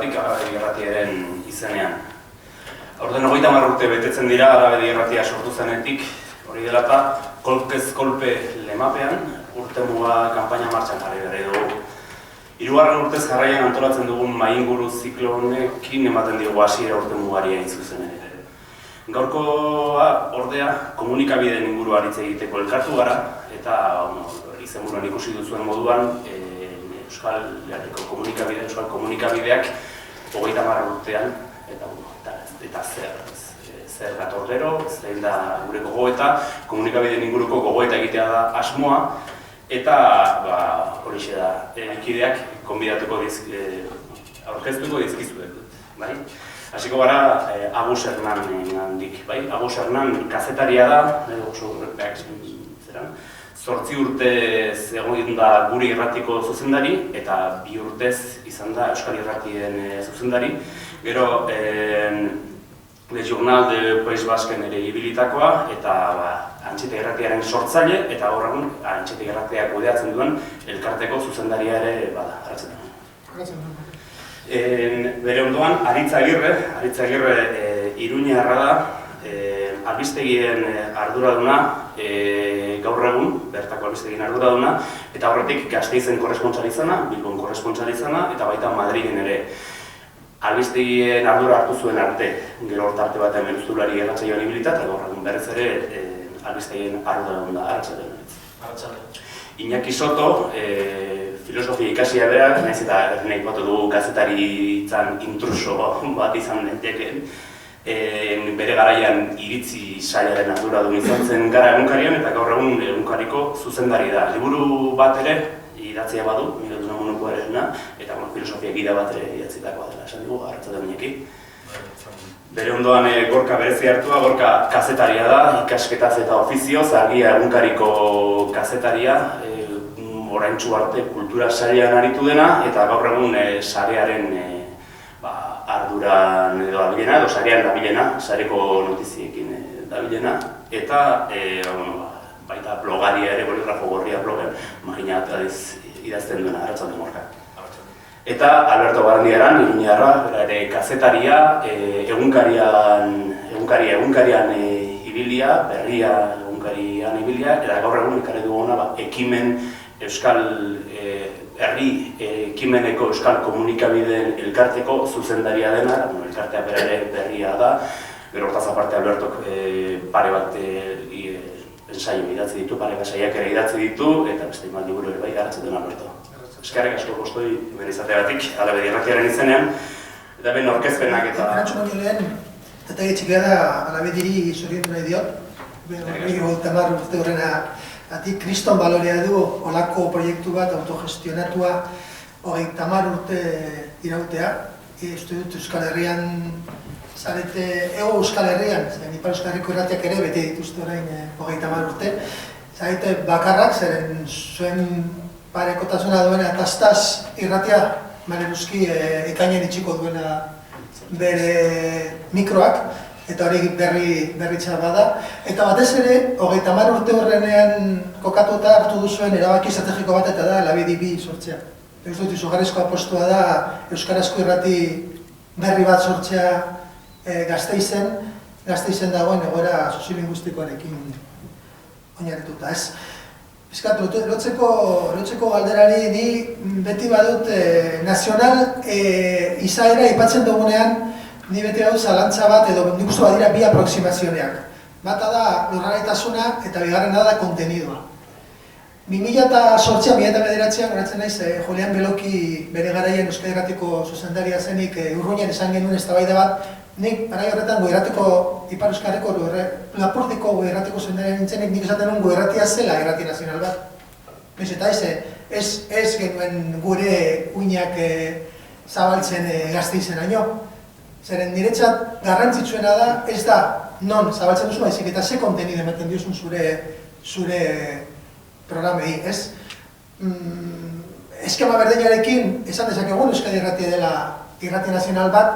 horregatik Arabedi Irratiaren izenean. Aurten 30 urte betetzen dira Arabedi Irratia sortu zenetik, hori dela eta kolpez kolpe lemapean urtemuga kanpaina martxan jarri berri dugu. 3. urtez jarraian antolatzen dugun mainguru ziklo honekin ematen diogu hasiera urtemugari hain zuzen ere. Gaurkoa ordea komunikabideen inguru hitz egiteko elkartu gara eta izenburuan ikusi duzuen moduan Euskal Komunikabideak 30 urtean eta zer gator gero, zein da gure gogoeta, komunikabideen inguruko gogoeta egitea da asmoa eta horixe da ikideak konbidatuko aurkeztuko dizkizuet, bai? Hasiko gara Agus Hernandik, bai? Agus Hernan kazetaria da, oso 8 urtez egon da gure irratiko zuzendari eta 2 urtez izan da Euskal Irratien zuzendari. Gero, Le Journal de País Basken ere ibilitakoa eta Antxeta Irratiaren sortzaile eta gaur egun Antxeta Irratiak kudeatzen duen elkarteko zuzendaria ere bada, Arratsaldeon. Bere ondoan, Aritz Agirre iruñarra da, albistegien arduraduna gaur egun, bertako albistegien arduraduna, eta horretik Gasteizen korrespontsal izana, Bilbon korrespontsal izana, eta baita Madrilen ere. Albistegien ardura hartu zuen arte, gero arte batean meruztulari erratzaioan ibilita, eta gaur egun berriz ere albistegien arduraduna da, Arratsaldeon. Iñaki Soto, filosofia ikasia berak, nahiz eta nahi batu dugu kazetaritzan intruso bat izan daiteken, bere garaian iritzi sailaren arduradun izan zen gara egunkarian eta gaur egun egunkariko zuzendari da. Liburu bat ere idatzia badu, Miguel Unamunokoarena, eta filosofia gida bat ere idatzitakoa dela esan dugu, Arratsaldeon Iñaki. Bere ondoan Gorka berezi hartua, Gorka kazetaria da, ikasketaz eta ofizioz, Argia egunkariko kazetaria, oraintsu arte kultura sailean aritu dena, eta gaur egun sarearen arduran edo dabilena, edo sarean dabilena, sareko notiziekin dabilena, eta baita blogaria ere, Boligrafo Gorria blogen, Magina idazten duena, Arratsaldeon Gorka. Eta Alberto Barandiaran, iruñarra, ere kazetaria, egunkarian ibilia, berria egunkarian ibilia, eta gaur egun ekarri duguna ekimen Euskal Herri ekimeneko Euskal Komunikabideen elkarteko zuzendaria dena, elkartea berria da, gero hortaz aparte Albertok pare bat ensaio idatzi ditu, pare bat saiak ere idatzi ditu, eta beste iman liburu ere bai Arratsaldeon Alberto. Eskerrik asko postoi hemen izateagatik, Arabedi Irratiaren izenean, eta ben aurkezpenak eta... Erantzun hori lehen, eta etxikea da Arabediri zoriondu nahi diot, hori 30 urte horrena atik kriston balorea du olako proiektu bat autogestionatua 30 urte irautea. Uste dut Euskal Herrian zarete, Euskal Herrian, Ipar Euskal Herriko irratiak ere bete dituzte orain 30 urte. Zarete bakarrak, zeren zuen parekotasuna duena eta aztaz irratia Maleruzki ekainen itxiko duena bere mikroak, eta hori berri txar bada. Eta batez ere, 30 urte horrenean kokatuta hartu duzuen erabaki estrategiko bat eta da Labedi 2 sortzea. Ez dut izugarrizko apostua da euskarazko irrati berri bat sortzea Gasteizen dagoen egoera soziolinguistikoarekin oinarrituta, ez? Piskat, lotzeko galderari ni beti badut nazional izaera aipatzen dugunean ni beti badut zalantza bat edo nik uste badira bi aproximazioneak. Bata da lurralaitasuna eta bigarrena da kontenidua. 2008-2009an horatzen naiz Julian Beloki bere garaian Euskal Irratiko zuzendaria zenik Urruñan esan genuen eztabaida bat, nik garai horretan Goirratiko Ipar Euskal Herriko Lapurdiko Goirratiko zuzendaria nintzenik nik esaten nuen Goirratia zela irrati nazional bat. Eta ez genuen gure uinak zabaltzen Gasteizeraino. Zeren niretzat garrantzitsuena da ez da non zabaltzen duzu baizik eta ze kontenido ematen diozun zure programei, ez? Eskema berdinarekin esan dezakegun Euskadi Irratia dela irrati nazional bat,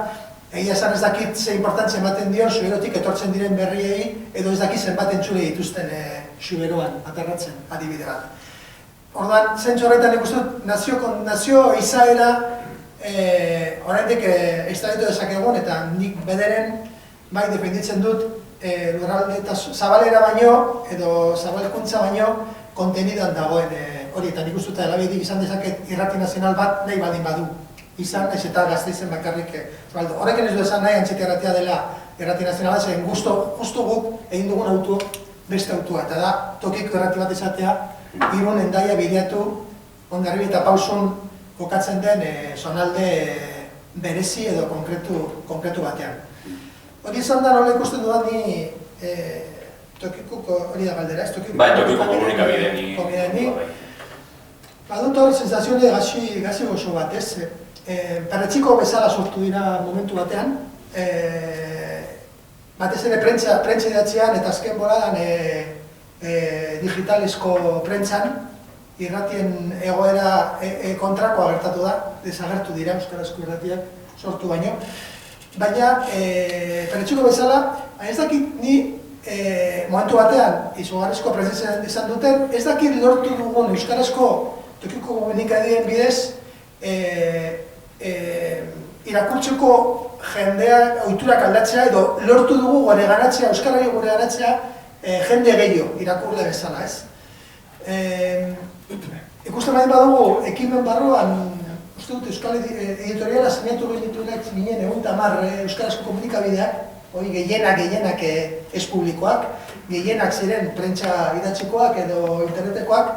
egia esan ez dakit ze importantzia ematen dion Zuberotik etortzen diren berriei edo ez dakit zenbat entzule dituzten Zuberoan aterratzen adibide bat. Orduan, zentzu horretan ikusten nazio izaera oraindik estaditu dezakegun, eta nik bederen bai defenditzen dut lurralde eta zabalera baino, edo zabalkuntza baino, kontenidoan dagoen hori, eta nik uste Elabidek izan dezaket irrati nazional bat nahi baldin badu. Izan, ez eta Gasteizen bakarrik horrekin ez du esan nahi Antxeta irratia dela irrati nazionala, zen justu guk egin dugun autu beste autua, eta da tokiko irrati bat izatea, Irun, Hendaia, Bideatu, Hondarribi eta Pausun kokatzen den zonalde berezi edo konkretu batean. Hori izan da nola ikusten dudan ni tokikuko hori da galdera, ez tokiko? Bai, tokiko komunikabideen. Badut hor sensazioa gazi gozo bat, ez? Perretxiko bezala sortu dira momentu batean, batez ere prentsa idatzean eta azken boladan digitalezko prentsan, irratien egoera kontrakoa gertatu da, desagertu dira euskarazko irratiak sortu baino. Baina, perretxiko bezala, ez dakit ni momentu batean, izugarrizko presentzia izan duten, ez dakit lortu dugun euskarazko tokiko komunikabideen bidez irakurtzeko jendeak ohiturak aldatzea edo lortu dugu gure ganatzea, euskarari gure ganatzea jende gehiago irakurle bezala, ez? Ikusten baldin badugu ekimen barruan, uste dut Euskal Editoriala sinatu genituenak ginen 110 euskarazko komunikabideak, hori gehienak ez publikoak, gehienak ziren prentsa idatzikoak edo internetekoak,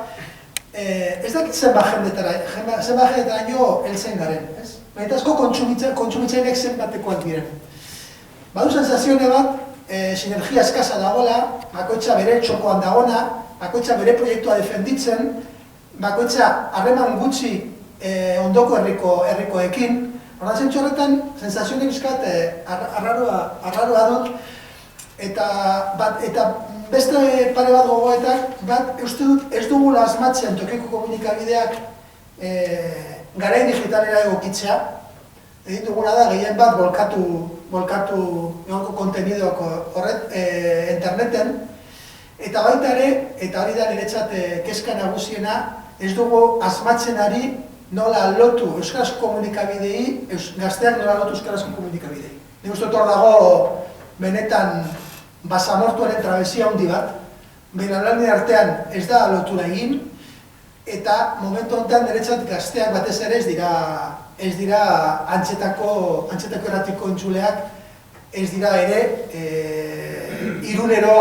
ez dakit zenbat jendetara heltzen garen, ez? Baitazko kontsumitzaileek zenbatekoak diren. Badu sensazione bat, sinergia eskasa dagoela, bakoitza bere txokoan dagona, bakoitza bere proiektua defenditzen, bakoitza harreman gutxi ondoko herrikoekin. Horren zentzu horretan, sensazioa bizkat arraroa dut, eta beste pare bat gogoetak, uste dut ez dugula asmatzen tokiko komunikabideak garain digitalera egokitzea. Egin duguna da, gehien bat bolkatu egoko kontenidoak interneten, eta baita ere, eta hori da niretzat kezka nagusiena, ez dugu asmatzen ari nola lotu euskarazko komunikabidei, gazteak nola lotu euskarazko komunikabidei. Nik uste hor dago benetan basamortuaren trabesia handi bat, belaunaldi artean ez da lotura egin, eta momentu honetan niretzat gazteak batez ere ez dira antxetako erratiko entzuleak, ez dira ere irunero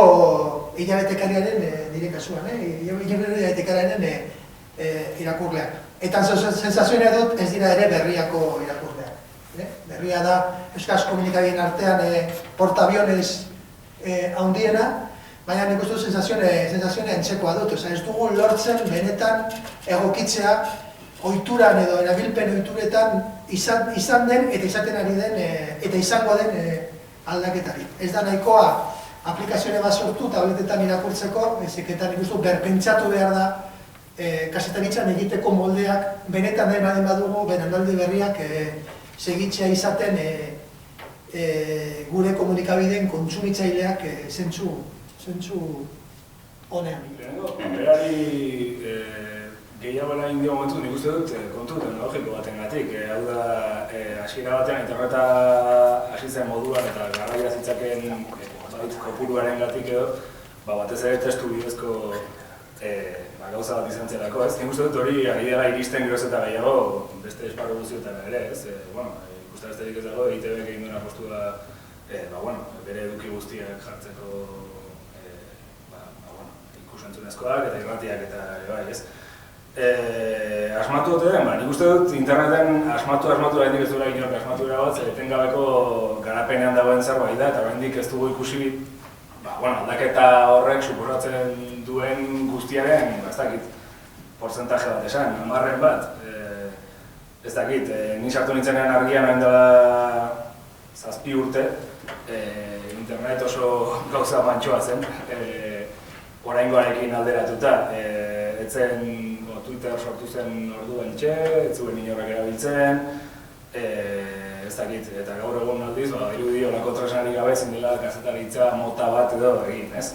hilabetekariaren nire kasuan, irunero hilabetekariaren irakurleak. Eta sensazioa dut ez dira ere berriako irakurleak. Berria da euskaraz komunikabideen artean portaaviones handiena, baina nik uste dut sensazioa entzekoa dut. Ez dugu lortzen benetan egokitzea ohituran edo erabilpen ohituretan izan den eta izaten ari den eta izango den aldaketari. Ez da nahikoa aplikazioa bat sortu tabletetan irakurtzeko, ezeketan nik uste dut berpentsatu behar da kazetaritzan egiteko moldeak benetan den badin badugu, belaunaldi berriak segitzea izaten gure komunikabideen kontsumitzaileak zentzu honean. Lehenengo, berari gehiagoela indio momentu nik uste dut kontu teknologiko batengatik. Hau da, hasiera batean interneta hasi zen moduan eta garraia zitzaken kopuruaren gatik edo, batez ere testu bidezko gauza bat izan zelako, ez? Nik uste dut hori ari dela iristen geroz eta gehiago beste esparru guztietan ere, ez? Ikusten besterik ez dago, EITBek egin duen apostua bere eduki guztiak jartzeko ikusentzunezkoak eta irratiak eta bai, ez? Asmatu dute den, nik uste dut interneten asmatu oraindik ez duela inork asmatu erabat, etengabeko garapenean dagoen zerbait da, eta oraindik ez dugu ikusi aldaketa horrek suposatzen duen guztiaren, ez dakit, portzentaje bat esan, 10 bat, ez dakit, ni sartu nintzenean argian hain dela 7 urte, internet oso gauza mantxoa zen, oraingoarekin alderatuta, etzen Twitter sortu zen orduan txe, ez zuen inorrak erabiltzen, ez dakit, eta gaur egun aldiz, irudi olako tresnarik gabe zindela kazetaritza mota bat edo egin, ez?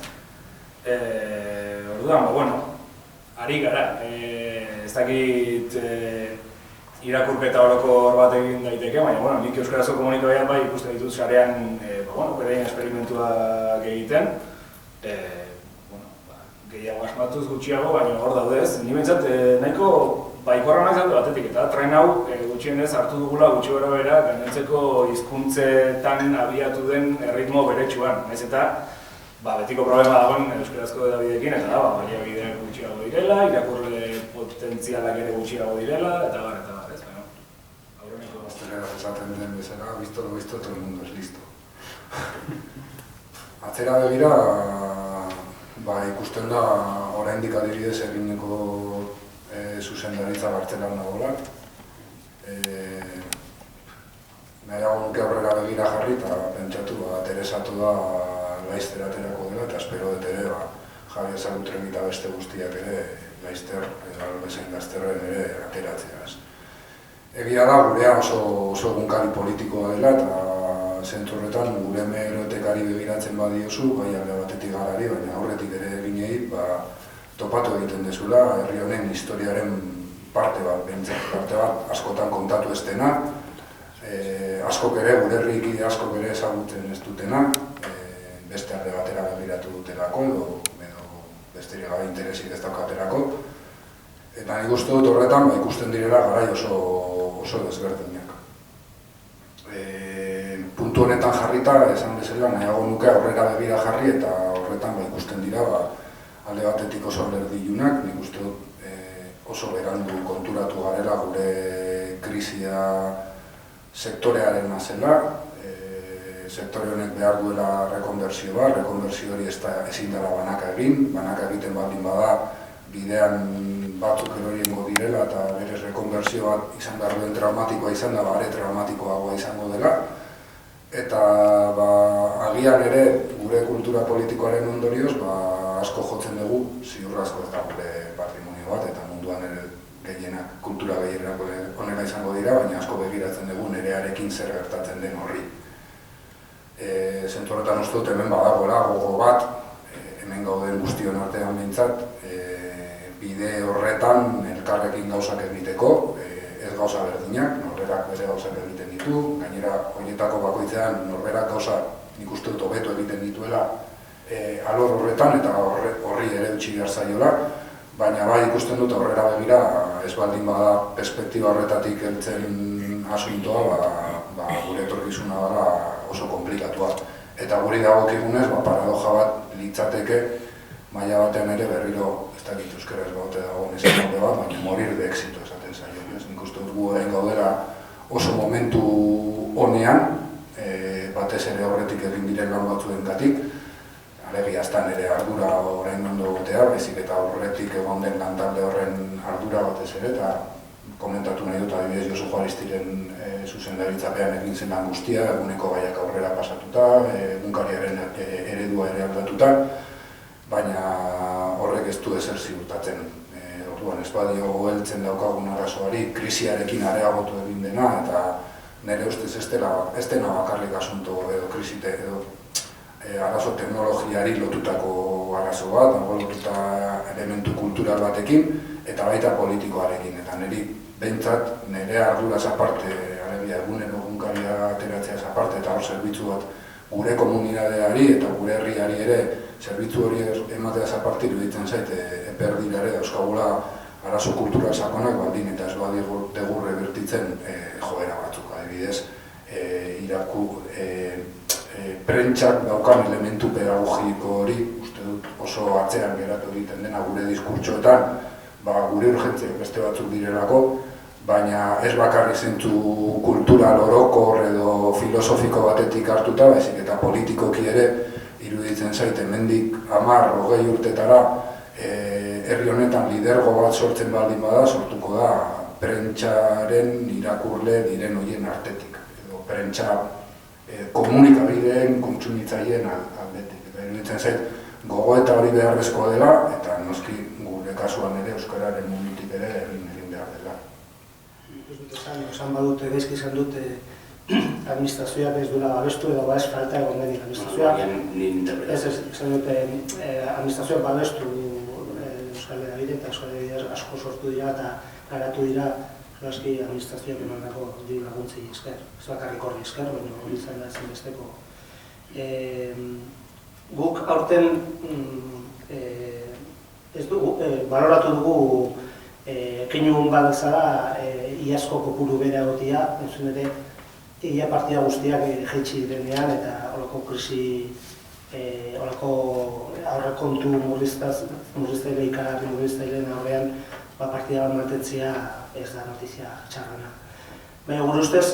Orduan, ari gara, ez dakit irakurketa orokor bat egin daiteke, baina, bueno, nik euskarazko komunikabidean bai ikusten ditut sarean, beraien esperimentuak egiten, gehiago asmatuz gutxiago, baina hor daudez. Ni behintzat nahiko baikorra naiz batetik, eta tren hau gutxienez hartu dugula gutxi gora bera gainontzeko hizkuntzetan abiatu den erritmo beretsuan. Naiz eta betiko problema dagoen euskarazko hedabideekin, eta da, baliabideak gutxiago direla, irakurle potentzialak ere gutxiago direla, eta bar, ez, baina, aurreneko. Azteleraz esaten den bezala, visto lo visto, todo el mundo es listo. Atzera begira, ikusten da, oraindik adibidez egineko zuzendaritza Bartzelan dagoela. Nahiago nuke aurrera begira jarri eta pentsatu interesatu da Laizter aterako dela, eta espero dut ere Javi Ezagutren eta beste guztiak ere Laizter, bezain Laizterren ere ateratzeaz. Egia da, gurea oso egunkari politikoa dela, eta zentzu horretan gure hemerotekari begiratzen badiozu, bai alde batetik garari, baina aurretik ere ginei, topatu egiten dezula, herri honen historiaren parte bat askotan kontatu ez dena, askok ere, gure herrikide askok ere ezagutzen ez dutena, beste alde batera begiratu dutelako, edo besterik gabe interesik ez daukaterako, eta nik uste dut horretan ikusten direla garai oso desberdinak. Puntu honetan jarrita, esan bezala, nahiago nuke aurrera begira jarri, eta horretan ikusten dira alde batetik oso alderdilunak, nik uste dut oso berandu konturatu garela gure krisia sektorearen zela, sektore honek behar duela rekonbertsio bat, rekonbertsio hori ezin dela banaka egiten baldin bada, bidean batzuk eroriengo direla eta berez rekonbertsio bat izan behar duen traumatikoa izan da, are traumatikoagoa izango dela. Eta agian ere gure kultura politikoaren ondorioz asko jotzen dugu, ziur asko ez da gure patrimonio bat, eta munduan ere gehienak, kultura gehienak honela izango dira, baina asko begiratzen dugu nerearekin zer gertatzen den horri. Zentzu horretan uste dut hemen badagoela gogo bat, hemen gauden guztion artean behintzat, bide horretan elkarrekin gauzak egiteko, ez gauza berdinak, norberak bere gauzak egiten ditu, gainera horietako bakoitzean norberak gauza nik uste dut hobeto egiten dituela alor horretan eta horri ere utzi behar zaiola, baina bai ikusten dut aurrera begira ez baldin bada perspektiba horretatik heltzen asuntoa, gure etorkizuna dela oso konplikatua. Eta guri dagokigunez, paradoja bat litzateke maila batean ere berriro, ez dakit euskaraz baute dagoen esan bat, baina morir de éxito esaten zaio. Nik uste dut gu egin gaudela oso momentu honean, batez ere horretik egin diren lan batzuengatik, alegia ez da nire ardura orain ondo gotea, baizik eta horretik egon den lantalde horren ardura batez ere, eta komentatu nahi dut adibidez Josu Juaristiren zuzendaritzapean egin zen lan guztia, eguneko gaiak aurrera pasatuta, egunkariaren eredua ere aldatuta, baina horrek ez du ezer ziurtatzen. Orduan ez badio heltzen daukagun arazoari, krisiarekin areagotu egin dena, eta nire ustez ez dena bakarrik asunto edo krisite edo arazo teknologiari lotutako arazo bat, lotuta elementu kultural batekin, eta baita politikoarekin. Eta niri behintzat nire arduraz aparte, alegia egunero egunkaria ateratzea aparte, eta hor zerbitzu bat gure komunidadeari eta gure herriari ere zerbitzu hori emateaz aparte iruditzen zait eperdilare dauzkagula arazo kultural sakonak baldin eta ez badegu rebertitzen joera batzuk, adibidez prentsak daukan elementu pedagogiko hori, uste dut oso atzean geratu egiten dena gure diskurtsoetan, gure urgentziak beste batzuk direlako, baina ez bakarrik zentzu kultural orokor edo filosofiko batetik hartuta, baizik eta politikoki ere iruditzen zait hemendik 10-20 urtetara herri honetan lidergo bat sortzen baldin bada, sortuko da prentsaren irakurle diren horien artetik, edo prentsa komunikabideen kontsumitzaileen aldetik. Eta iruditzen zait gogoeta hori beharrezkoa dela, eta noski gure kasuan ere euskararen mundutik ere egin behar dela. Esan badute, gaizki esan dute administrazioak ez duela babestu edo babes falta egon denik administrazioak. Esan dute administrazioak babestu Euskal Herabide eta Euskal Herabide asko sortu dira eta garatu dira Eski administrazioak emandako diru laguntzei esker, ez bakarrik horri esker, baina hori izan da ezinbesteko. Guk aurten baloratu dugu keinu bat bezala iazko kopuru bera egotia, entzun ere ia partida guztiak jaitsi direnean eta horako krisi, horako aurrekontu murriztaileen aurrean partida bat mantentzea ez da notizia txarrana. Baina gure ustez,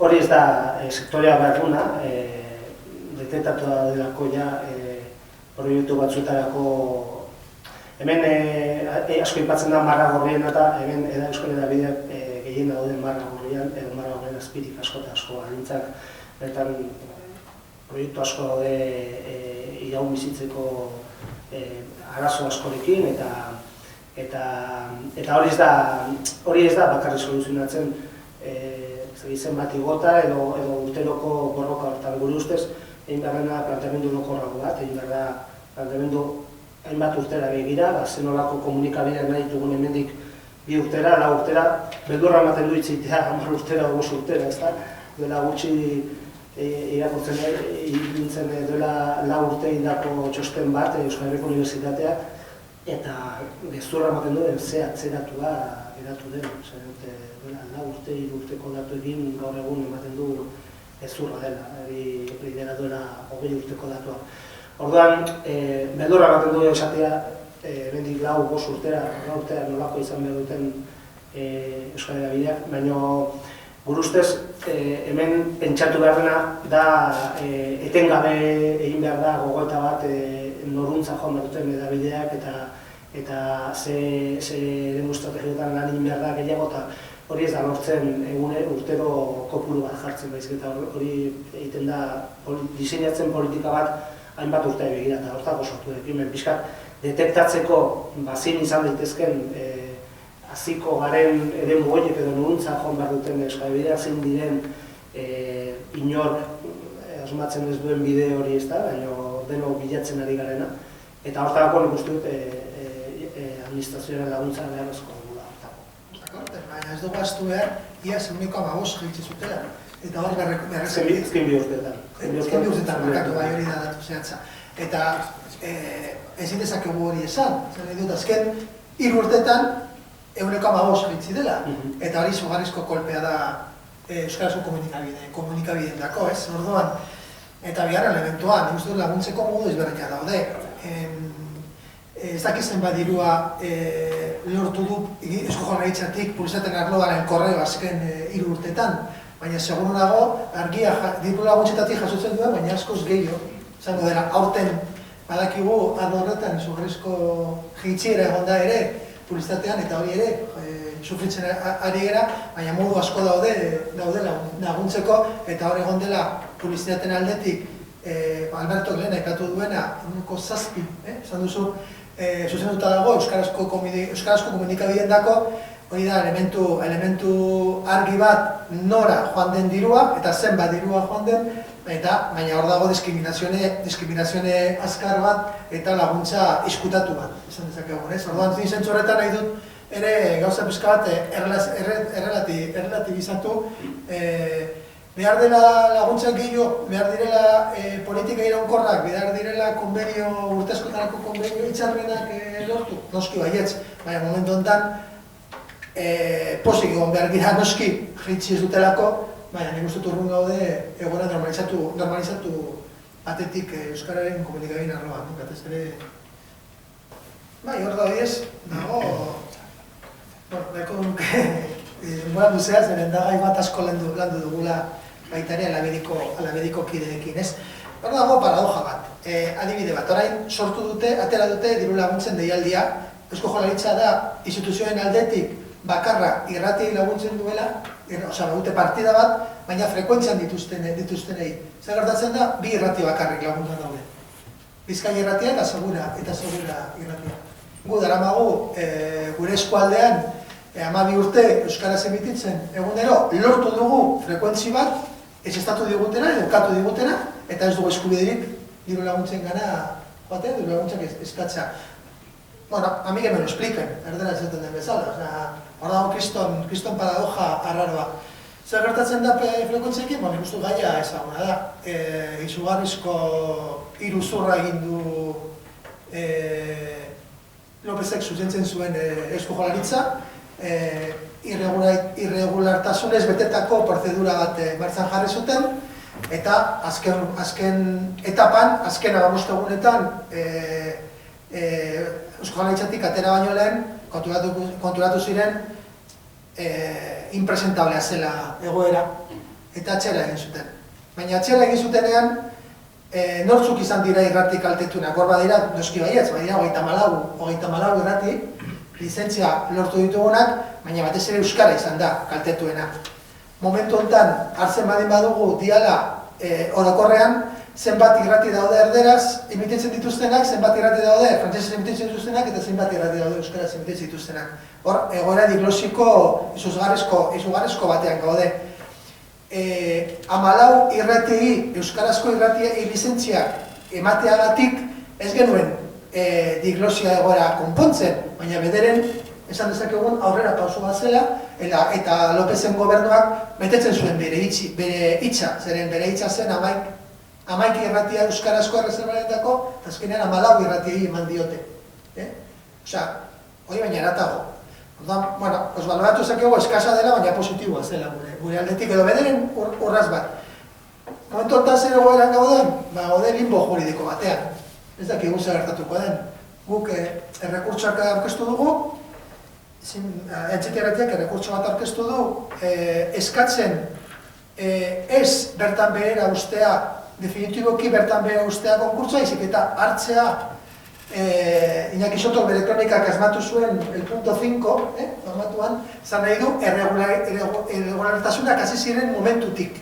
hori ez da sektorea behar duna, detektatua delako ja proiektu batzuetarako. Hemen asko ipatzen da marra gorrien eta hemen Euskal Hedabideak gehien dauden marra gorrian edo marra gorrien azpirik asko eta asko alintzak. Bertan proiektu asko daude iraun bizitzeko arazo askorekin eta hori ez da bakarrik soluzionatzen zenbat igota edo urteroko borroka hortan. Gure ustez, egin beharrena planteamendu orokorrago bat, egin behar da planteamendu hainbat urtera begira, zen olako komunikabideak nahi ditugun hemendik 2 urtera, 4 urtera, beldurra ematen du itzitea 10 urtera, 5 urtera, ez da? Duela gutxi irakurtzen nintzen duela 4 urte indako txosten bat Euskal Herriko Unibertsitateak, eta gezurra ematen duen ze atzeratua geratu den. Duela 4 urte, 3 urteko datuekin gaur egun ematen du gezurra dela, hori dela duela 20 urteko datua. Orduan, beldurra ematen du esatea, hemendik 4-5 urtera nolako izan behar duten Euskal Hedabideak, baina gure ustez hemen pentsatu behar dena da etengabe egin behar da gogoeta bat noruntza joan behar duten hedabideak eta ze eremu estrategietan lan egin behar da gehiago eta hori ez da lortzen urtero kopuru bat jartzen baizik eta hori egiten da diseinatzen politika bat hainbat urtea begira eta hortako sortu ekimen pixkat detektatzeko bazin izan daitezken hasiko garen eremu horiek edo nuruntza joan behar duten Euskal Hedabideak zein diren inork asmatzen ez duen bide hori ez da, baina denok bilatzen ari garena eta hortako nik uste dut administrazioaren laguntza beharrezko dugula hortako. Baina ez dugu astu behar, iaz 1,5 jaitsi zutela. Eta hor Azken 2 urteetan. Azken 2 urteetan, markatu bai hori da datu zehatza. Eta ezin dezakegu hori esan, zer nahi dut azken 3 urteetan 1,5 jaitsi dela. Eta hori izugarrizko kolpea da euskarazko komunikabideen dako, ez? Orduan, eta bigarren elementuan, nik uste dut laguntzeko modu ezberdinak daude. Ez dakizen badirua lortu du Eusko Jaurlaritzatik publizitateen arloaren korreo azken 3 urteetan, baina seguru nago argia diru laguntzetatik jasotzen duen, baina askoz gehiago. Zango dela, aurten badakigu arlo horretan izugarrizko jaitsiera egon da ere publizitatean eta hori ere sufritzen ari gara, baina modu asko daude laguntzeko eta hori egon dela publizitateen aldetik Alberto lehen aipatu duena 7, esan duzu, zuzenduta dago euskarazko komunikabideen dako, hori da elementu argi bat nora joan den dirua eta zenbat dirua joan den, baina hor dago diskriminazione azkar bat eta laguntza izkutatu bat, esan dezakegu. Orduan zentzu horretan nahi dut ere gauza pizka bat errelatibizatu, behar dela laguntza gehiago, behar direla politika iraunkorrak, behar direla urtezkotarako konbenio hitzarmenak lortu, noski baietz, baina momentu honetan pozik egon behar gira noski jaitsi ez dutelako, baina nik uste urrun gaude egoera normalizatu batetik euskararen komunikabideen arloan, batez ere. Bai, hor daudiez, dago, denbora luzea, zeren dagai bat asko landu dugula baita ere alabediko kideekin, ez? Hor dago paradoja bat, adibide bat, orain sortu dute, atera dute diru laguntzen deialdia, Eusko Jaurlaritza da instituzioen aldetik bakarra irratiei laguntzen duela, dute partida bat, baina frekuentzian dituztenei. Zer gertatzen da, 2 irrati bakarrik laguntzen daude. Bizkaia irratia eta segura irratia. Gu daramagu gure eskualdean 12 urte euskaraz emititzen egunero lortu dugu frekuentzi bat, ezestatu digutena, edukatu digutena, eta ez dugu eskubiderik diru laguntzen gana joatea, diru laguntzak eskatzea. Bueno, a mí que me lo expliquen, erdera esaten den bezala. hor dago kriston paradoja arraroa. Zer gertatzen da frekuentziekin? Nik uste gaia ezaguna da. Izugarrizko iruzurra egin du Lopezek zuzentzen zuen Eusko Jaurlaritza, irregulartasunez betetako prozedura bat martxan jarri zuten, eta azken etapan, azken 15 egunetan, Eusko Jaurlaritzatik atera baino lehen, konturatu ziren impresentablea zela egoera, eta atxera egin zuten. Baina atxera egin zutenean, nortzuk izan dira irrati kaltetunak, hor badira, noski baietz, badira 34 irrati, lizentzia lortu ditugunak, baina batez ere euskara izan da kaltetuena. Momentu honetan, hartzen badin badugu diala orokorrean, zenbat irrati daude erderaz emititzen dituztenak, zenbat irrati daude frantsesez emititzen dituztenak, eta zenbat irrati daude euskaraz emititzen dituztenak. Hor, egoera diglosiko izugarrizko batean gaude. 14 irrati, euskarazko irrati lizentziak emateagatik ez genuen diglosia egoera konpontzen, baina bederen esan dezakegun aurrera pauso bat zela, eta Lopezen gobernuak betetzen zuen bere hitza, zeren bere hitza zen 11 irratia euskarazko erreserbaretako, eta azkenean 14 irratiei eman diote. Osea, hori baina eratago. Bueno, baloratu ezakegu eskasa dela, baina positiboa zela gure aldetik, edo bederen urraz bat. Momentu honetan zer egoeran gauden? Gaude limbo juridiko batean. Ez dakigu zer gertatuko den. Guk errekurtsoak aurkeztu dugu, etxeteratiak errekurtso bat aurkeztu du, eskatzen ez bertan behera ustea, definitiboki bertan behera ustea konkurtsoa, izik eta hartzea Iñaki Sotok bere kronikak asmatu zuen el punto 5, formatuan, zan nahi du irregulartasunak hasi ziren momentutik.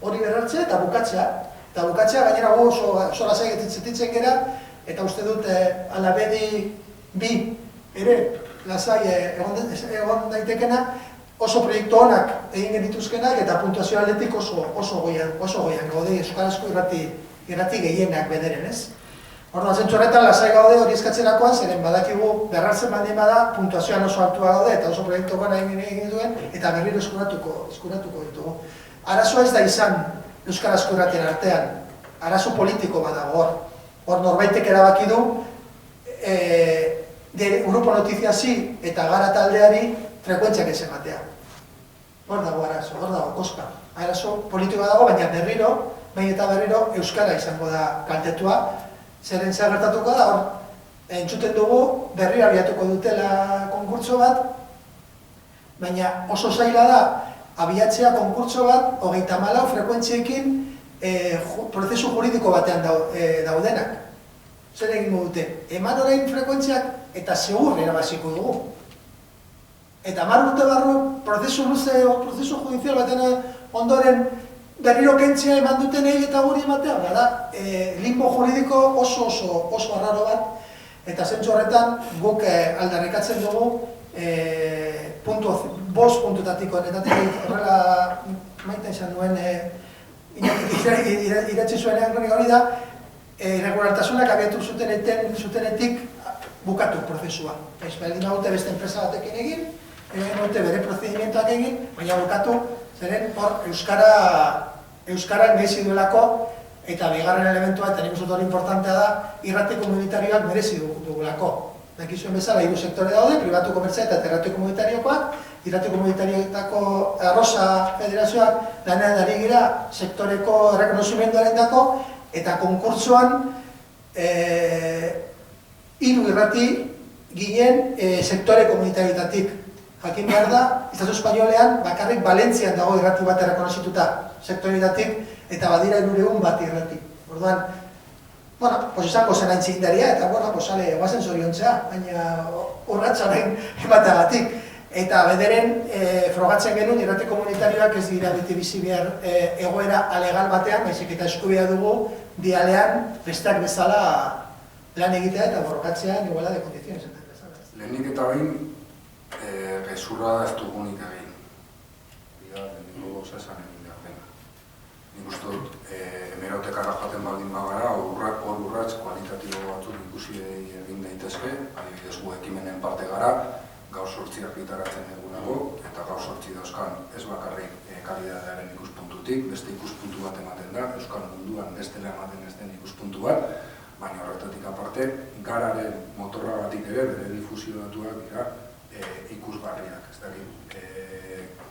Hori berrartzea eta bukatzea. Eta bukatzea gainera gu oso lasai zetitzen gera, eta uste dut alabedi bi ere lasai egon daitekena, oso proiektu honak egin genituzkenak eta puntuazio aldetik oso goian gaude euskarazko irrati gehienak bederen, ez? Orduan, zentzu horretan lasai gaude hori eskatzerakoan, zeren badakigu berrartzen baldin bada, puntuazioan oso altua gaude eta oso proiektu gana egin duen, eta berriro eskuratuko ditugu. Arazoa ez da izan euskarazko irratien artean, arazo politiko badago hor. Hor norbaitek erabaki du, Grupo Notiziasi eta Gara taldeari frekuentziak ez ematea. Hor dago arazo, hor dago koska. Arazo politikoa dago, baina berriro euskara izango da kaltetua. Zeren zer gertatuko da, hor entzuten dugu, berriro abiatuko dutela konkurtso bat, baina oso zaila da abiatzea konkurtso bat 34 frekuentziekin prozesu juridiko batean daudenak. Zer egingo dute? Eman orain frekuentziak eta segur erabaziko dugu. Eta 10 urte barru prozesu luze o prozesu judizial batean ondoren berriro kentzea eman dutenei eta guri ematea, bada, limbo juridiko oso arraro bat, eta zentzu horretan guk aldarrikatzen dugu 5 puntutatiko, netatik horrela maita izan duen idatzi zuenean hori da, irregulartasunak abiatu zutenetik bukatu prozesua. Baldin baute beste enpresa batekin egin, baute bere prozedimentoak egin, baina bukatu zeren hor Euskara merezi duelako, eta bigarren elementua, eta nik uste hori importantea da, irrati komunitarioak merezi dugulako. Dakizuen bezala, hiru sektore daude, pribatu komertzia eta irrati komunitariokoak, irrati komunitarioetako Arrosa Federazioak lanean ari gira sektoreko errekonozimenduaren dako, eta konkurtsoan 3 irrati ginen sektore komunitarioetatik. Jakin behar da, Estatu Espainolean bakarrik Valentzian dago irrati bat errekonozituta sektorietatik, eta badira 200 bat irrati. Orduan, izango zen aintzindaria, eta guazen zoriontzea, baina urratxaren emateagatik. Eta bederen, frogatzen genuen irrati komunitarioak ez dira beti bizi behar egoera alegal batean, baizik eta eskubidea dugu dialean besteak bezala lan egitea eta borrokatzea iguala de kondiziones. Lehenik eta behin, gezurra ez dugunik egin. Bida, leheniko goza esan egin behar dena. Nik uste dut, hemerotekara joaten baldin bagara, hor urratz kualitatibo batzuk ikusi egin daitezke, adibidez gu ekimenen parte gara, gaur sortziak bitaratzen dugulako, eta gaur sortzi dauzkan ez bakarrik kalidadearen ikuspuntutik, beste ikuspuntu bat ematen da, euskal munduan bestela ematen ez den ikuspuntu bat, baina horretatik aparte, gararen motorragatik ere bere difusio datuak dira ikusgarriak, ez dakit,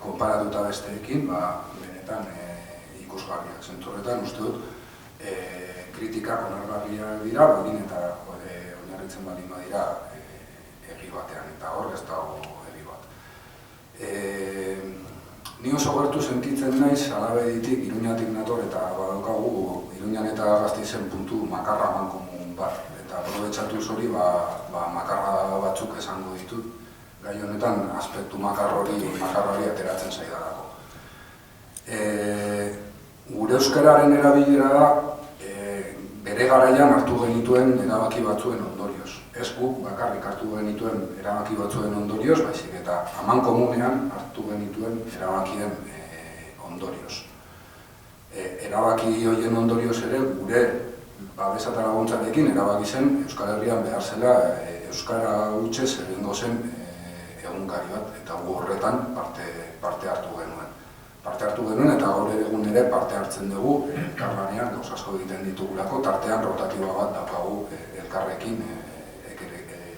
konparatuta besteekin, benetan ikusgarriak. Zentorretan uste dut, kritikak onargarriak dira, baldin eta oinarritzen baldin badira egi batean, eta hor ez dago egi bat. Ni oso gertu sentitzen naiz, Alabeditik, Iruñatik nator, eta badaukagu Iruñan eta Gasteizen puntu makarra mankomun bat. Eta aprobetxatuz hori, makarra batzuk esango ditut, gai honetan aspektu makarrori ateratzen zaidalako. Gure euskararen erabilera da, bere garaian hartu genituen erabaki batzuen ondorioz. Ez guk bakarrik hartu genituen erabaki batzuen ondorioz, baizik eta amankomunean hartu genituen erabakien ondorioz. Erabaki horien ondorioz ere gure babesa eta laguntzarekin erabaki zen Euskal Herrian behar zela euskara hutsez egingo zen egunkari bat, eta gu horretan parte hartu genuen. Parte hartu genuen eta gaur egun ere parte hartzen dugu elkarlanean gauz asko egiten ditugulako, tartean rotatiba bat daukagu elkarrekin,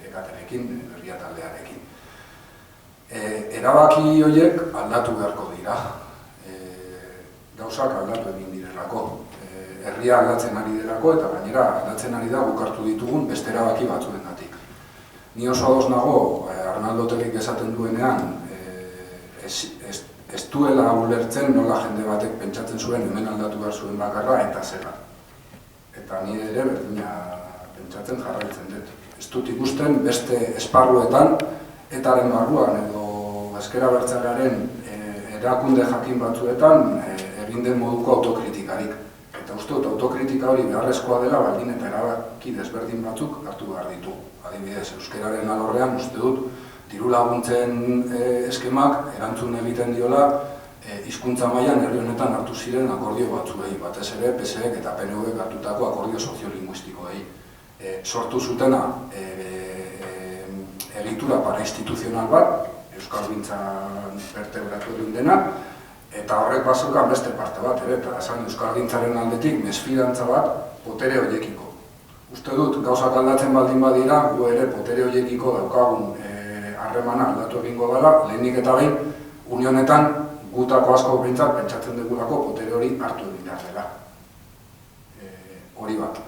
ekaterekin, berria taldearekin. Erabaki horiek aldatu beharko dira, gauzak aldatu egin direlako. Herria aldatzen ari delako eta gainera aldatzen ari da bukartu ditugun beste erabaki batzuengatik. Ni oso ados nago, Arnaldo Otegik esaten duenean, ez duela ulertzen nola jende batek pentsatzen zuen hemen aldatu behar zuen bakarra eta zela. Eta ni ere berdina pentsatzen jarraitzen dut. Ez dut ikusten beste esparruetan etaren barruan edo ezker abertzalearen erakunde jakin batzuetan egin den moduko autokritikarik. Eta uste dut autokritika hori beharrezkoa dela baldin eta erabaki desberdin batzuk hartu behar ditu. Adibidez, euskararen alorrean uste dut diru laguntzen eskemak erantzun egiten diola hizkuntza mailan herri honetan hartu ziren akordio batzuei, batez ere PSEk eta PNVek hartutako akordio soziolinguistikoei. Sortu zutena egitura parainstituzional bat, euskalgintzan vertebratu egin dena, eta horrek bazeukan beste parte bat ere, eta esan euskalgintzaren aldetik mesfidantza bat botere horiekiko. Uste dut, gauzak aldatzen baldin badira, gu ere botere horiekiko daukagun harremana aldatu egingo dela, lehenik eta behin, unionetan gutako asko behintzat pentsatzen dugulako botere hori hartu egin behar dela. Hori bat.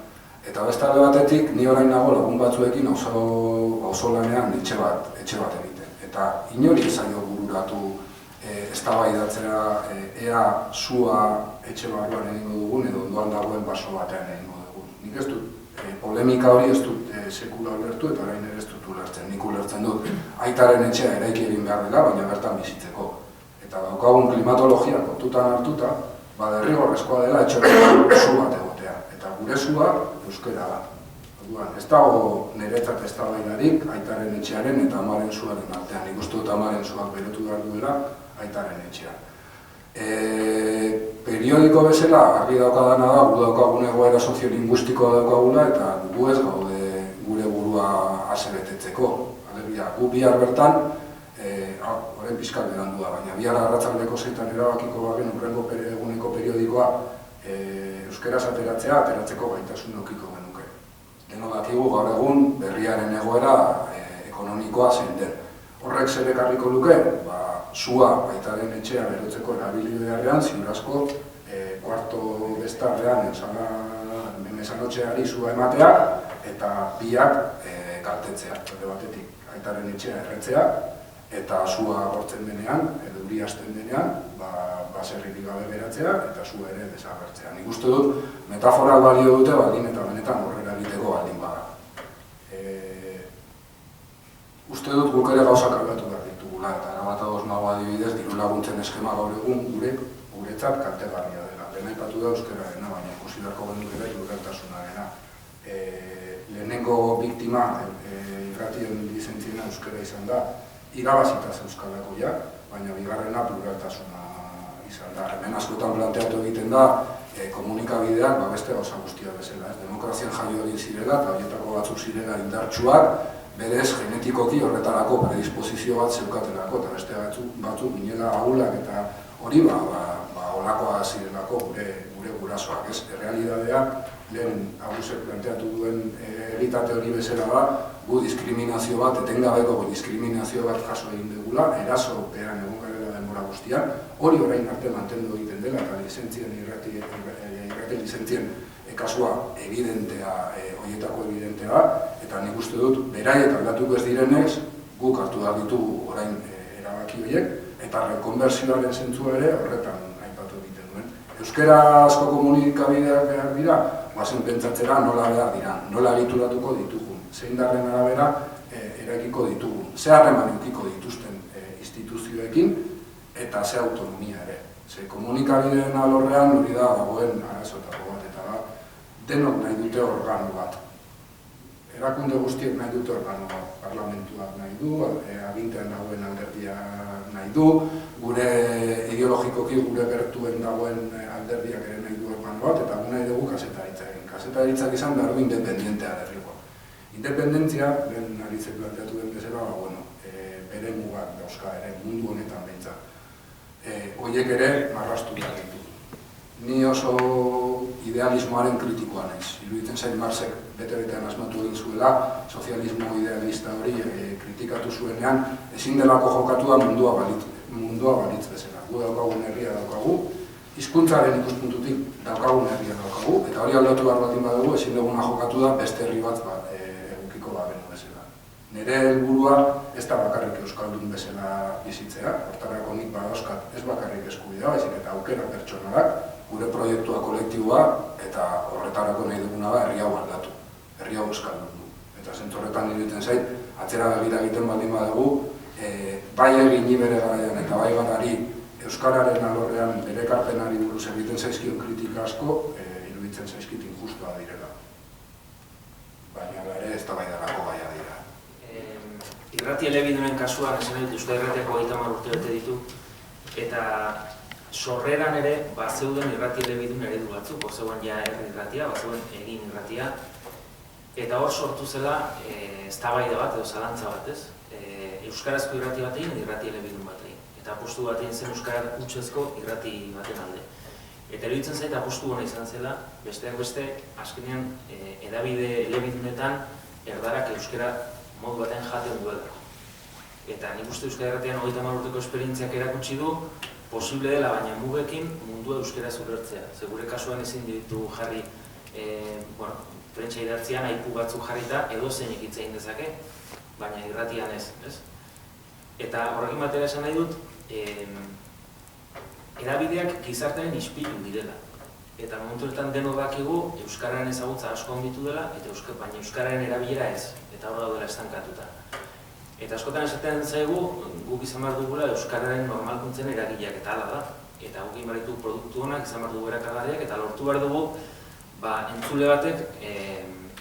Eta beste alde batetik, ni orain nago lagun batzuekin oso lanean etxe bat egiten. Eta inori zaio bururatu eztabaidatzea ea sua etxe barruan egingo dugun edo ondoan dagoen baso batean egingo dugun. Nik ez dut, polemika hori ez dut sekula ulertu eta orain ere ez dut ulertzen. Nik ulertzen dut aitaren etxea eraiki egin behar dela, baina bertan bizitzeko. Eta daukagun klimatologia kontutan hartuta, derrigorrezkoa dela etxoretan su bat egotea. Eta gure sua euskara da. Ez dago niretzat eztabaidarik aitaren etxearen eta amaren suaren artean. Nik uste dut amaren suak beretu behar duela aitaren etxean. Periodiko bezala, argi daukadana da, gu daukagun egoera soziolinguistikoa daukagula eta gu ez gaude gure burua asebetetzeko. Alegia, gu bihar bertan, horren pixkat berandu da, baina bihar arratsaldeko 6 erabakiko bagen urrengo eguneko periodikoa euskeraz ateratzeko gaitasun edukiko genuke. Denok dakigu gaur egun berriaren egoera ekonomikoa zein den. Horrek zer ekarriko luke, sua aitaren etxea berotzeko erabili beharrean, ziur asko, kuarto bestarrean mesanotxeari sua ematea eta biak kaltetzea. Alde batetik aitaren etxea erretzea eta sua gortzen denean, edo uri hasten denean, baserririk gabe beratzea eta sua ere desagertzea. Nik uste dut, metaforak balio dute baldin eta benetan horrela egiteko baldin bada. Uste dut guk ere gauzak aldatu behar ditugula eta erabat ados nago adibidez diru laguntzen eskema gaur egun guretzat kaltegarria dela. Lehen aipatu da euskararena, baina ikusi beharko genukera pluraltasunarena. Lehenengo biktima irratien lizentziena euskara izan da, irabazitaz euskalako ja, baina bigarrena pluraltasuna izan da. Hemen askotan planteatu egiten da komunikabideak beste gauza guztia bezala. Demokrazian jaio egin zirela eta horietako batzuk zirela indartsuak, berez genetikoki horretarako predisposizio bat zeukatelako, eta beste batzuk ginela ahulak eta hori olakoa zirelako gure gurasoak, ez? Errealitatea, lehen Agusek planteatu duen eritate hori bezala da, gu diskriminazio bat, etengabeko diskriminazio bat jaso egin dugula, eraso beran egon garela denbora guztian, hori orain arte mantendu egiten dela, eta irrati lizentzien kasua evidentea, horietako evidentea, eta nik uste dut, beraiek aldatuko ez direnez, guk hartu da ditugu orain erabaki horiek, eta rekonbertsioaren zentzua ere horretan aipatu egiten duen. Euskarazko komunikabideak behar dira, guazen pentsatzera nola behar dira, nola egituratuko ditugun, zein darren arabera eraikiko ditugun, ze harreman edukiko dituzten instituzioekin, eta ze autonomia ere. Ze komunikabideen alorrean hori da dagoen arazotako bat, eta da, denok nahi dute organo bat. Erakunde guztiek nahi dute organo bat, parlamentuak nahi du, agintean dagoen alderdia nahi du, gure ideologikoki gure gertuen dagoen alderdiak ere nahi du organo bat, eta gu nahi dugu kazetaritza egin. Kazetaritzak izan behar du independientea derrikoa. Independentzia, lehen aritzek planteatu den bezala, bere mugak dauzka ere mundu honetan behintzat. Horiek ere marrastu behar ditu. Ni oso idealismoaren kritikoa naiz. Iruditzen zait Marxek bete-betean asmatu egin zuela, sozialismo idealista hori kritikatu zuenean, ezin delako jokatua mundua balitz bezala. Gu daukagun herria daukagu, hizkuntzaren ikuspuntutik daukagun herria daukagu, eta hori aldatu behar batin badugu, ezin duguna jokatu da beste herri bat egukiko beno bezala. Nire helburua ez da bakarrik euskaldun bezala bizitzea, hortarako nik badauzkat ez bakarrik eskubidea, baizik eta aukera pertsonalak, gure proiektua kolektiboa, eta horretarako nahi duguna da herri hau aldatu, herri hau euskaldun du. Eta zentzorretan iruditzen zait, atzera begira egiten baldin badugu, bai egin bere garaian eta bai garari euskararen alorrean bere ekarpenari buruz egiten zaizkion kritika asko, iruditzen zaizkit injustua direla. Baina ere ez da bai darako gaia dira. Irrati elebidunen kasuan, esan dut, Euskal Irratiako 30 urte bete ditu, eta sorreran ere, zeuden irrati elebidun eredu batzuk, zeuen ja herri irratia, zeuen egin irratia, eta hor sortu zela eztabaida bat edo zalantza bat, ez? Euskarazko irrati bat egin, irrati elebidun bat egin. Eta apostu bat egin zen Euskara hutsezko irrati baten alde. Eta eruditzen zait apostu hona izan zela, besteak beste, azkenean edabide elebidunetan erdarak euskara modu batean jaten duela. Eta nik uste Euskal Irratian 30 urteko esperientziak erakutsi du, posible dela, baina mugekin mundua euskaraz ulertzea. Ze gure kasuan ezin ditu jarri, prentsa idatzian aipu batzuk jarrita edo zeinek hitz egin dezake, baina irratian ez. Eta horrekin batera esan nahi dut, erabideak gizartearen ispilu direla. Eta momentu honetan denok dakigu euskararen ezagutza asko handitu dela, baina euskararen erabilera ez, eta hor daudela estankatuta. Eta askotan esaten zaigu, guk izan behar dugula euskararen normalkuntzen eragileak, eta hala da. Eta guk egin behar ditu produktu honak, izan behar dugu erakargarriak, eta lortu behar dugu entzule batek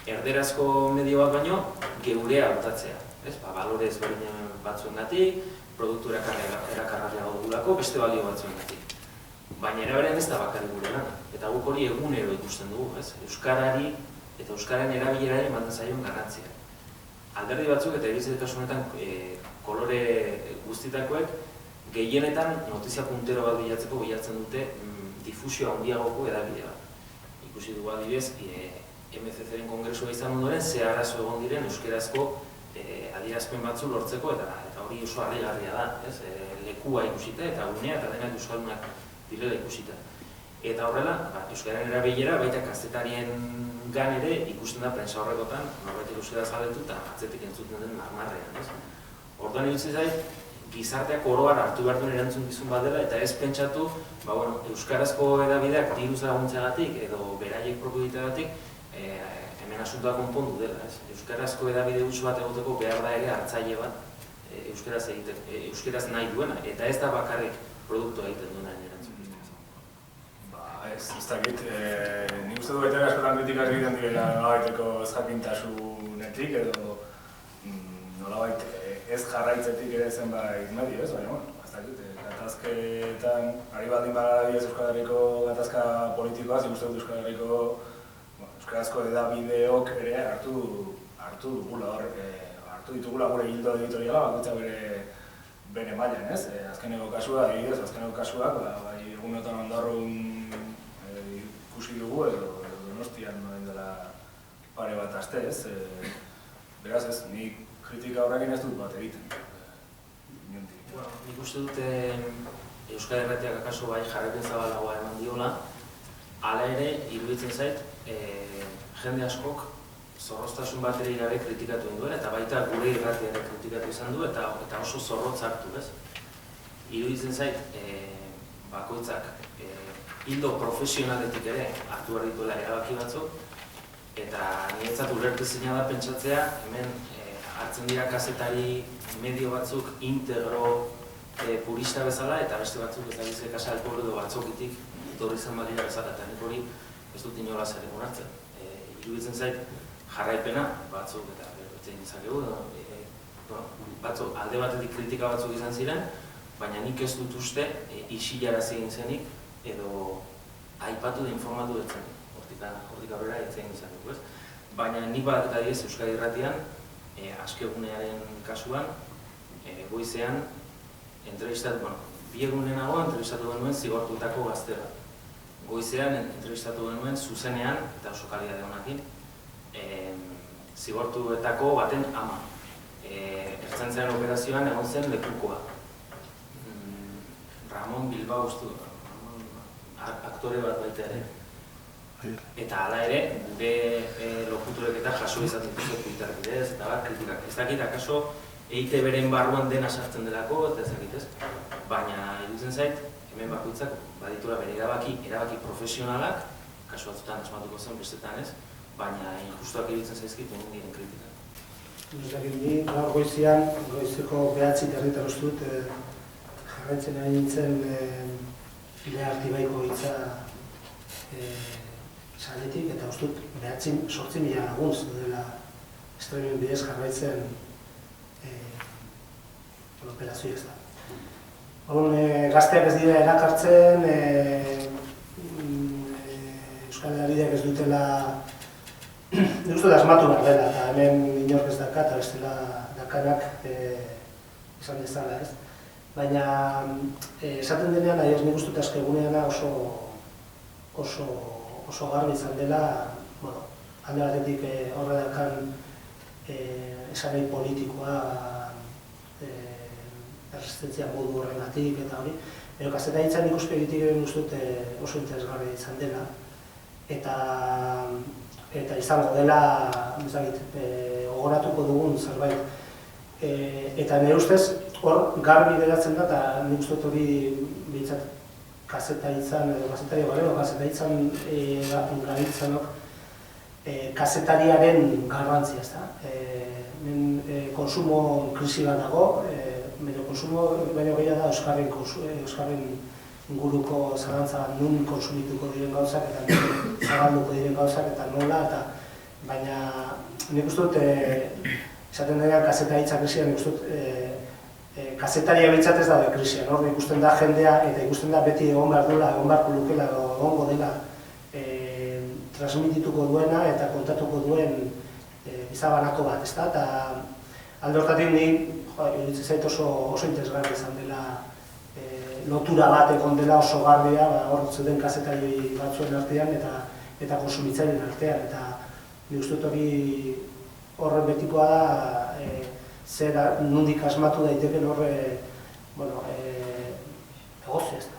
erderazko medio bat baino geurea hautatzea. Balore ezberdin batzuengatik, produktu erakargarriago dugulako, beste balio batzuengatik. Baina eraberean ez da bakarrik gure lana, eta guk hori egunero ikusten dugu, euskarari eta euskararen erabilerari ematen zaion garrantzia. Alderdi batzuk eta egizetik kasunetan kolore guztitakoek gehienetan notizia puntero bat bilatzen dute difusio handiagoko edabide bat. Ikusi dugu adibidez, MCC-ren kongresua izan ondoren, ze arazo egon diren euskerazko adierazpen batzu lortzeko, eta hori oso harrigarria da, lekua ikusita eta gunea eta denak euskaldunak direla ikusita. Eta horrela, euskararen erabilera baita kazetarien gan ere ikusten da prensa horrekotan, norbaitek euskaraz galdetu eta atzetik entzuten den marmarrean. Orduan iruditzen zait, gizarteak oroar hartu behar duen erantzukizun bat dela eta ez pentsatu euskarazko edabideak diruz laguntzeagatik edo beraiek propositeagatik hemen asuntoa konpondu dela. Euskarazko edabide huts bat egoteko behar da ere hartzaile bat euskaraz nahi duena, eta ez da bakarrik produktua egiten duena erantzukizun. Ez dakit, nik uste du baita askotan kritikak egiten direla nolabaiteko ezjakintasunetik edo nolabait ez jarraitzetik ere zenbait medio, ez? Baina, ez dakit, gatazketan, ari baldin bagara diez Euskal Herriko gatazka politikoaz, ikusten dut Euskal Herriko euskarazko edabideok ere hartu dugula hor, hartu ditugula gure hildo editoriala, bakoitza bere mailan, ez? Azkeneko kasua, adibidez, kasuak, bai egunotan Ondarrun ikusi dugu, edo Donostian dela pare bat aste, ez? Beraz ez, nik kritika horrekin ez dut bat egiten. Nik uste dute Euskal Irratiak akaso bai jarraipen zabalagoa eman diola, hala ere, iruditzen zait, jende askok zorroztasun bat ere gabe kritikatu duela, eta baita gure irratia ere kritikatu izan du, eta oso zorrotz hartu, ez? Iruditzen zait, bakoitzak hildo profesionaletik ere hartu behar dituela erabaki batzuk, eta niretzat ulertezina da pentsatzea, hemen hartzen dira kazetari medio batzuk integro purista bezala, eta beste batzuk ez dakiz Casa del Pueblo batzokitik etorri izan badira bezala, eta nik hori ez dut inolaz ere onartzen. Iruditzen zait, jarraipena batzuk eta berbetzen izakegu, batzuk alde batetik kritika batzuk izan ziren, baina nik ez dut uste isilarazi egin zenik edo aipatu da informatu dut zen, hortik aurrera etzen izan dut, ez? Baina nik bat adiez Euskal Irratian, askegunearen kasuan, goizean, bi egunenago entrevistatu genuen zigortutako gazte bat. Goizean entrevistatu genuen zuzenean, eta oso kalidade honekin, zigortuetako baten ama. Ertzaintzaren operazioan egon zen lekukoa. Ramon Bilbao ustu, aktore bat baita ere. Eta hala ere, gure lokuturek eta jaso izan dituzte Twitter bidez, eta bat kritikak. Ez dakit, akaso EITB-ren barruan dena sartzen delako, eta ez dakit ez. Baina, iruditzen zait, hemen bakoitzak baditura bere erabaki profesionalak, kasu batzutan asmatuko zen, bestetan ez, baina injustuak iruditzen zaizkit egin diren kritikak. Ez dakit, ni gaur goizean, goizeko 9:30 uste dut, jarraitzen ari nintzen Ile Artibaiko hitza saretik, eta uste dut 9-8.000 lagun dela streaming bidez jarraitzen operazio ez da. Gazteak ez dira erakartzen, Euskal Herriak ez dutela, nik uste dut asmatu behar dela, eta hemen inork ez daka, eta bestela dakanak izan dezala ez. Baina esaten denean, nik uste dut askegunean oso garbi izan dela, alde batetik horre dakan esanei politikoa, erresistentzia modu horregatik eta hori. Pero kazetaritzan ikuspegitik egin uste dut oso interesgarria izan dela. Eta izango dela, gogoratuko dugun zerbait. Eta nire ustez, hor garbi geratzen da, eta nire uste dut hori behintzat kazetaritzan, edo kazetaritzan gabiltzanok, kazetariaren garrantzia, ez da. Konsumo krisi bat dago, konsumo baino gehiago da Euskarren inguruko zalantza nun konsumituko diren gauzak eta nun zabalduko diren gauzak eta nola, baina nik uste dut, esaten denean kazetaritza krisia, nik uste dut kazetaria behintzat ez daude krisia, ikusten da jendea eta ikusten da beti egon behar duela, egon beharko lukela, egongo dela transmitituko duena eta kontatuko duen izabanako bat, ez da, eta alde hortatik nik iruditzen zait oso interesgarria izan dela, lotura bat egon dela oso garbia, hor zeuden kazetari batzuen artean eta konsumitzaileen artean, eta nik uste dut hori horren betikoa da, zer nondik asmatu daiteken horre, negozio ez da,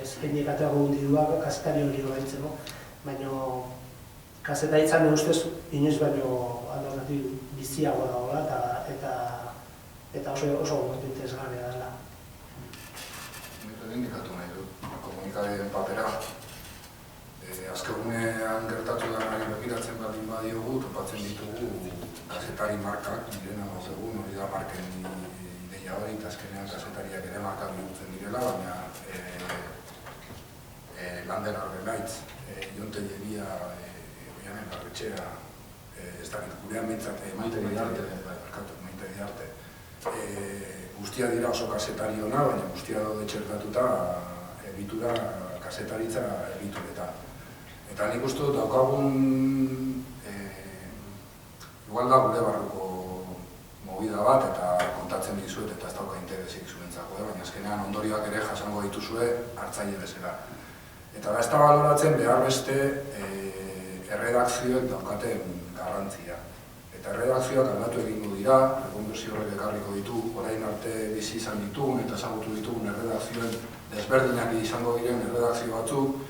zeinek aterago hundiduak kazetari hori gaintzen, baina kazetaritzan nire ustez inoiz baino aldatik biziagoa dagoela eta oso interesgarria dela. Nik indikatu nahi dut, komunikabideen papera. Azkegunean gertatu denari begiratzen baldin badiogu, topatzen ditugu kazetari markak, direna egun, hori da marken ideia hori, eta azkenean kazetariak ere markak bihurtzen direla, baina Lander Arbelaitz, Jon Telleria, Oianen Larretxea, ez dakit, gurean bintzat, Maite Diarte, guztia dira oso kazetari hona, baina guztia daude txertatuta egitura kazetaritza egituretan. Eta nik uste dut daukagun igual da gure barruko movida bat eta kontatzen dizuet eta ez dauka interesik zuentzako, baina azkenean ondorioak ere jasango dituzue hartzaile bezala. Eta ez da baloratzen behar beste erredakzioek daukaten garrantzia. Eta erredakzioak aldatu egingo dira, rekonversio horrek ekarriko ditu, orain arte bizi izan ditugun eta ezagutu ditugun erredakzioen desberdinak izango diren erredakzio batzuk.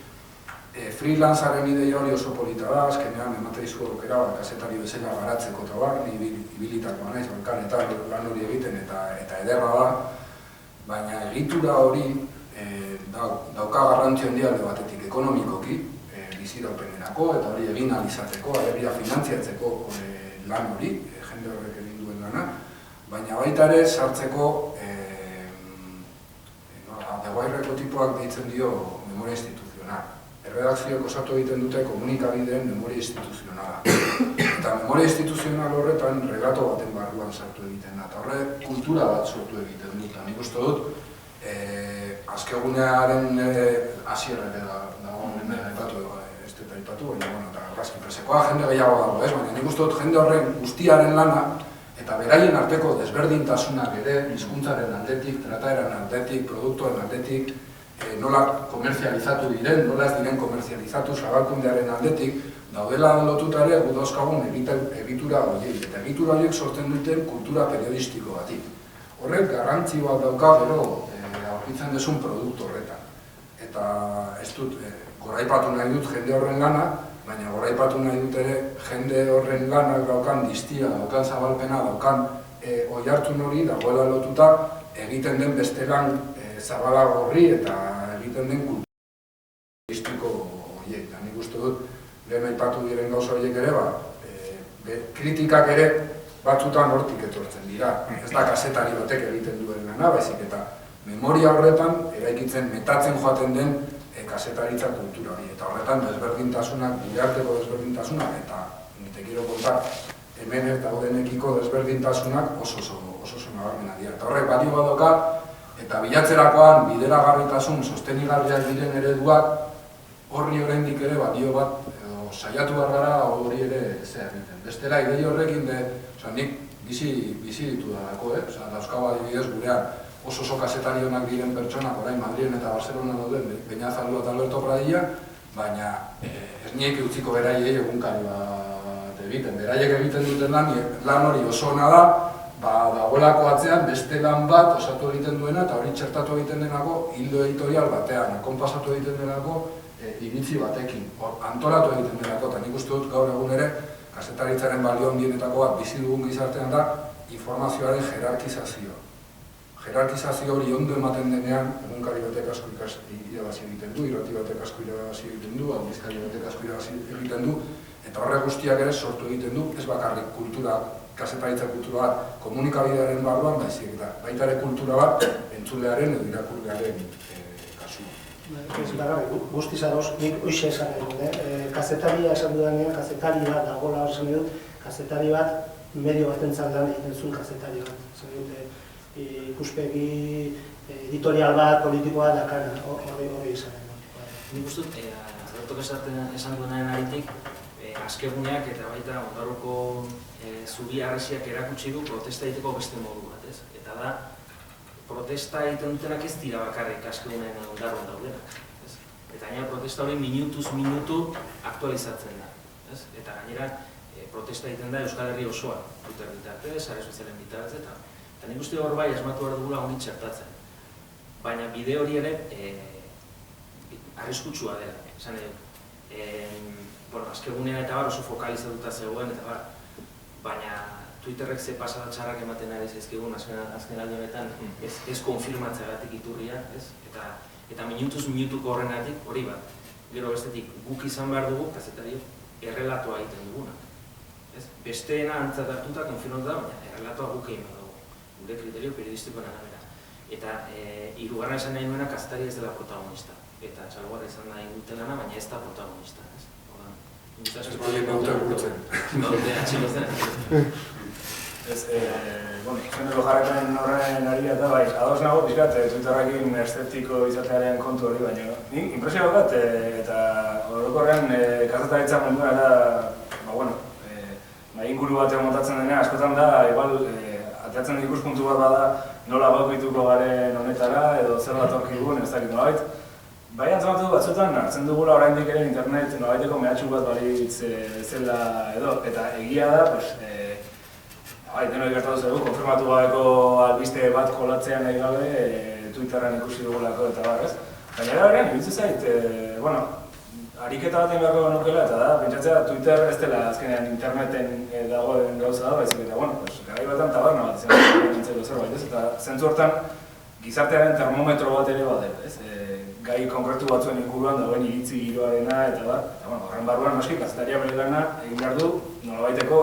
Freelanceren ideia hori oso polita da, azkenean ematen dizu aukera kazetari bezala garatzeko eta bar, ni ibilitakoa naiz, bankanetan lan hori egiten eta ederra da, baina egitura hori dauka garrantzio handia alde batetik ekonomikoki, biziraupenerako eta hori egin ahal izateko, alegia finantziatzeko lan hori, jende horrek egin duen lana, baina baita ere sartzeko deguairreko tipoak deitzen dio memoria instituzional. Erredakzioek osatu egiten dute komunikabideen memoria instituzionala. Eta memoria instituzional horretan regato baten barruan sartu egiten da. Eta horre kultura bat sortu egiten dut. Nik uste dut, azkegunearen hasierrek dago hemen aipatu, ez dut aipatu, baina eta Argazki Presekoa jende gehiago dago, ez? Baina nik uste dut jende horren guztiaren lana eta beraien arteko desberdintasunak ere, hizkuntzaren aldetik, trataeran aldetik, produktuen aldetik, nola komerzializatu diren, nola ez diren komerzializatu zabalkundearen aldetik, daudela lotuta ere gu dauzkagun egitura horiek, eta egitura horiek sortzen duten kultura periodistiko batik. Horrek garrantzi bat dauka gero aurkitzen duzun produktu horretan. Eta ez dut, goraipatu nahi dut jende horren lana, baina goraipatu nahi dut ere jende horren lanak daukan distia, daukan zabalpena, daukan oihartzun hori dagoela lotuta egiten den beste lan zabalago horri eta egiten den kultura periodistiko horiek. Eta nik uste dut, lehen aipatu diren gauza horiek ere, kritikak ere batzutan hortik etortzen dira. Ez da kazetari batek egiten duen lana, baizik eta memoria horretan eraikitzen, metatzen joaten den kazetaritza kultura hori. Eta horretan desberdintasunak, bidearteko desberdintasunak, eta nite quiero kontar, hemen eta daudenekiko desberdintasunak oso nabarmena dira. Eta horrek balio badoka, eta bilatzerakoan bideragarritasun sostenigarriak diren ereduak horri oraindik ere balio bat edo saiatu behar gara hori ere zer egiten. Bestela idei horrekin nik bizi ditu dalako, dauzkago adibidez gurean oso kazetari honak diren pertsonak orain Madrilen eta Barcelona dauden Beñazalua eta Alberto Pradilla, baina ez niek utziko beraiei egunkari bat egiten. Beraiek egiten duten lan hori oso ona da, dagoelako atzean beste lan bat osatu egiten duena eta hori txertatu egiten denako hildo editorial batean, akonpasatu egiten denako iritzi batekin, antolatu egiten denako, eta nik uste dut gaur egun ere kazetaritzaren balio handienetako bat bizi dugun gizartean da informazioaren jerarkizazioa. Jerarkizazio hori ondo ematen denean, egunkari batek asko irabazi egiten du, irrati batek asko irabazi egiten du, aldizkari batek asko irabazi egiten du, eta horrek guztiak ere sortu egiten du, ez bakarrik kultura, kazetaritza kultura bat komunikabidearen barruan, baizik eta baita ere kultura bat entzulearen edo irakurlearen kasua. Guztiz ados, nik hoxe esan nahi dut, kazetaria esan dudanean, kazetari bat dagoela esan dut, kazetari bat medio batentzat lan egiten zuen kazetari bat. Esan dut, ikuspegi editorial bat, politikoa dakana, hori izan. Nik uste dut, Albertok esan duenaren aritik, azkeguneak eta baita ondarroko zubi harresiak erakutsi du protesta egiteko beste modu bat, ez? Eta da, protesta egiten dutenak ez dira bakarrik azkegunean ondarroan daudenak, ez? Eta gainera protesta hori minutuz minutu aktualizatzen da, ez? Eta gainera protesta egiten da Euskal Herri osoa, Twitter bitartez, sare sozialen bitartez, eta nik uste hor bai asmatu behar dugula honi txertatzen. Baina bide hori ere arriskutsua dela, esan edo. Azkegunean eta bar oso fokalizatuta zegoen, eta bar, baina Twitterrek ze pasada txarrak ematen ari zaizkigun azken aldi honetan ez konfirmatzeagatik iturria, ez? Eta minutuz minutuko horrenatik hori bat. Gero bestetik guk izan behar dugu, kazetariok, errelatoa egiten dugunak. Besteena antzat hartuta konfirmatu da, baina errelatoa guk egin behar dugu. Gure kriterio periodistikoen arabera. Eta hirugarren esan nahi nuena kazetari ez dela protagonista. Eta salguarra izan nahi dutelana, baina ez da protagonista. Ez proiektu autogurtzen. Zeneko jarrepen horren ari eta bai, ados nago pizkat Twitterrekin eszeptiko izatearen kontu hori, baina nik impresio bat eta orokorrean kazetaritza mundua eta inguru batean montatzen denean askotan da igual ateratzen ikuspuntu bat bada nola gokituko garen honetara edo zer bat orkigun, ez dakit nolabait. Bai antzamatu batzutan hartzen dugula oraindik ere internet nolabaiteko mehatxu bat balitz zela edo, eta egia da, denoi gertatu zego, konfirmatu gabeko albiste bat kolatzean nahi gabe Twitterren ikusi dugulako eta bar, ez? Baina da horrean, iruditzen zait, ariketa bat egin beharko nukela, eta da, pentsatzea Twitter ez dela azkenean interneten dagoen gauza da, baizik eta, garai batan taberna bat izan nintzeko zerbait, ez? Eta zentzu hortan, gizartearen termometro bat ere bat, ez? Gai konkretu batzuen inguruan dagoen iritzi giroarena, eta horren barruan noski, kazetaria bere lana egin behar du, nolabaiteko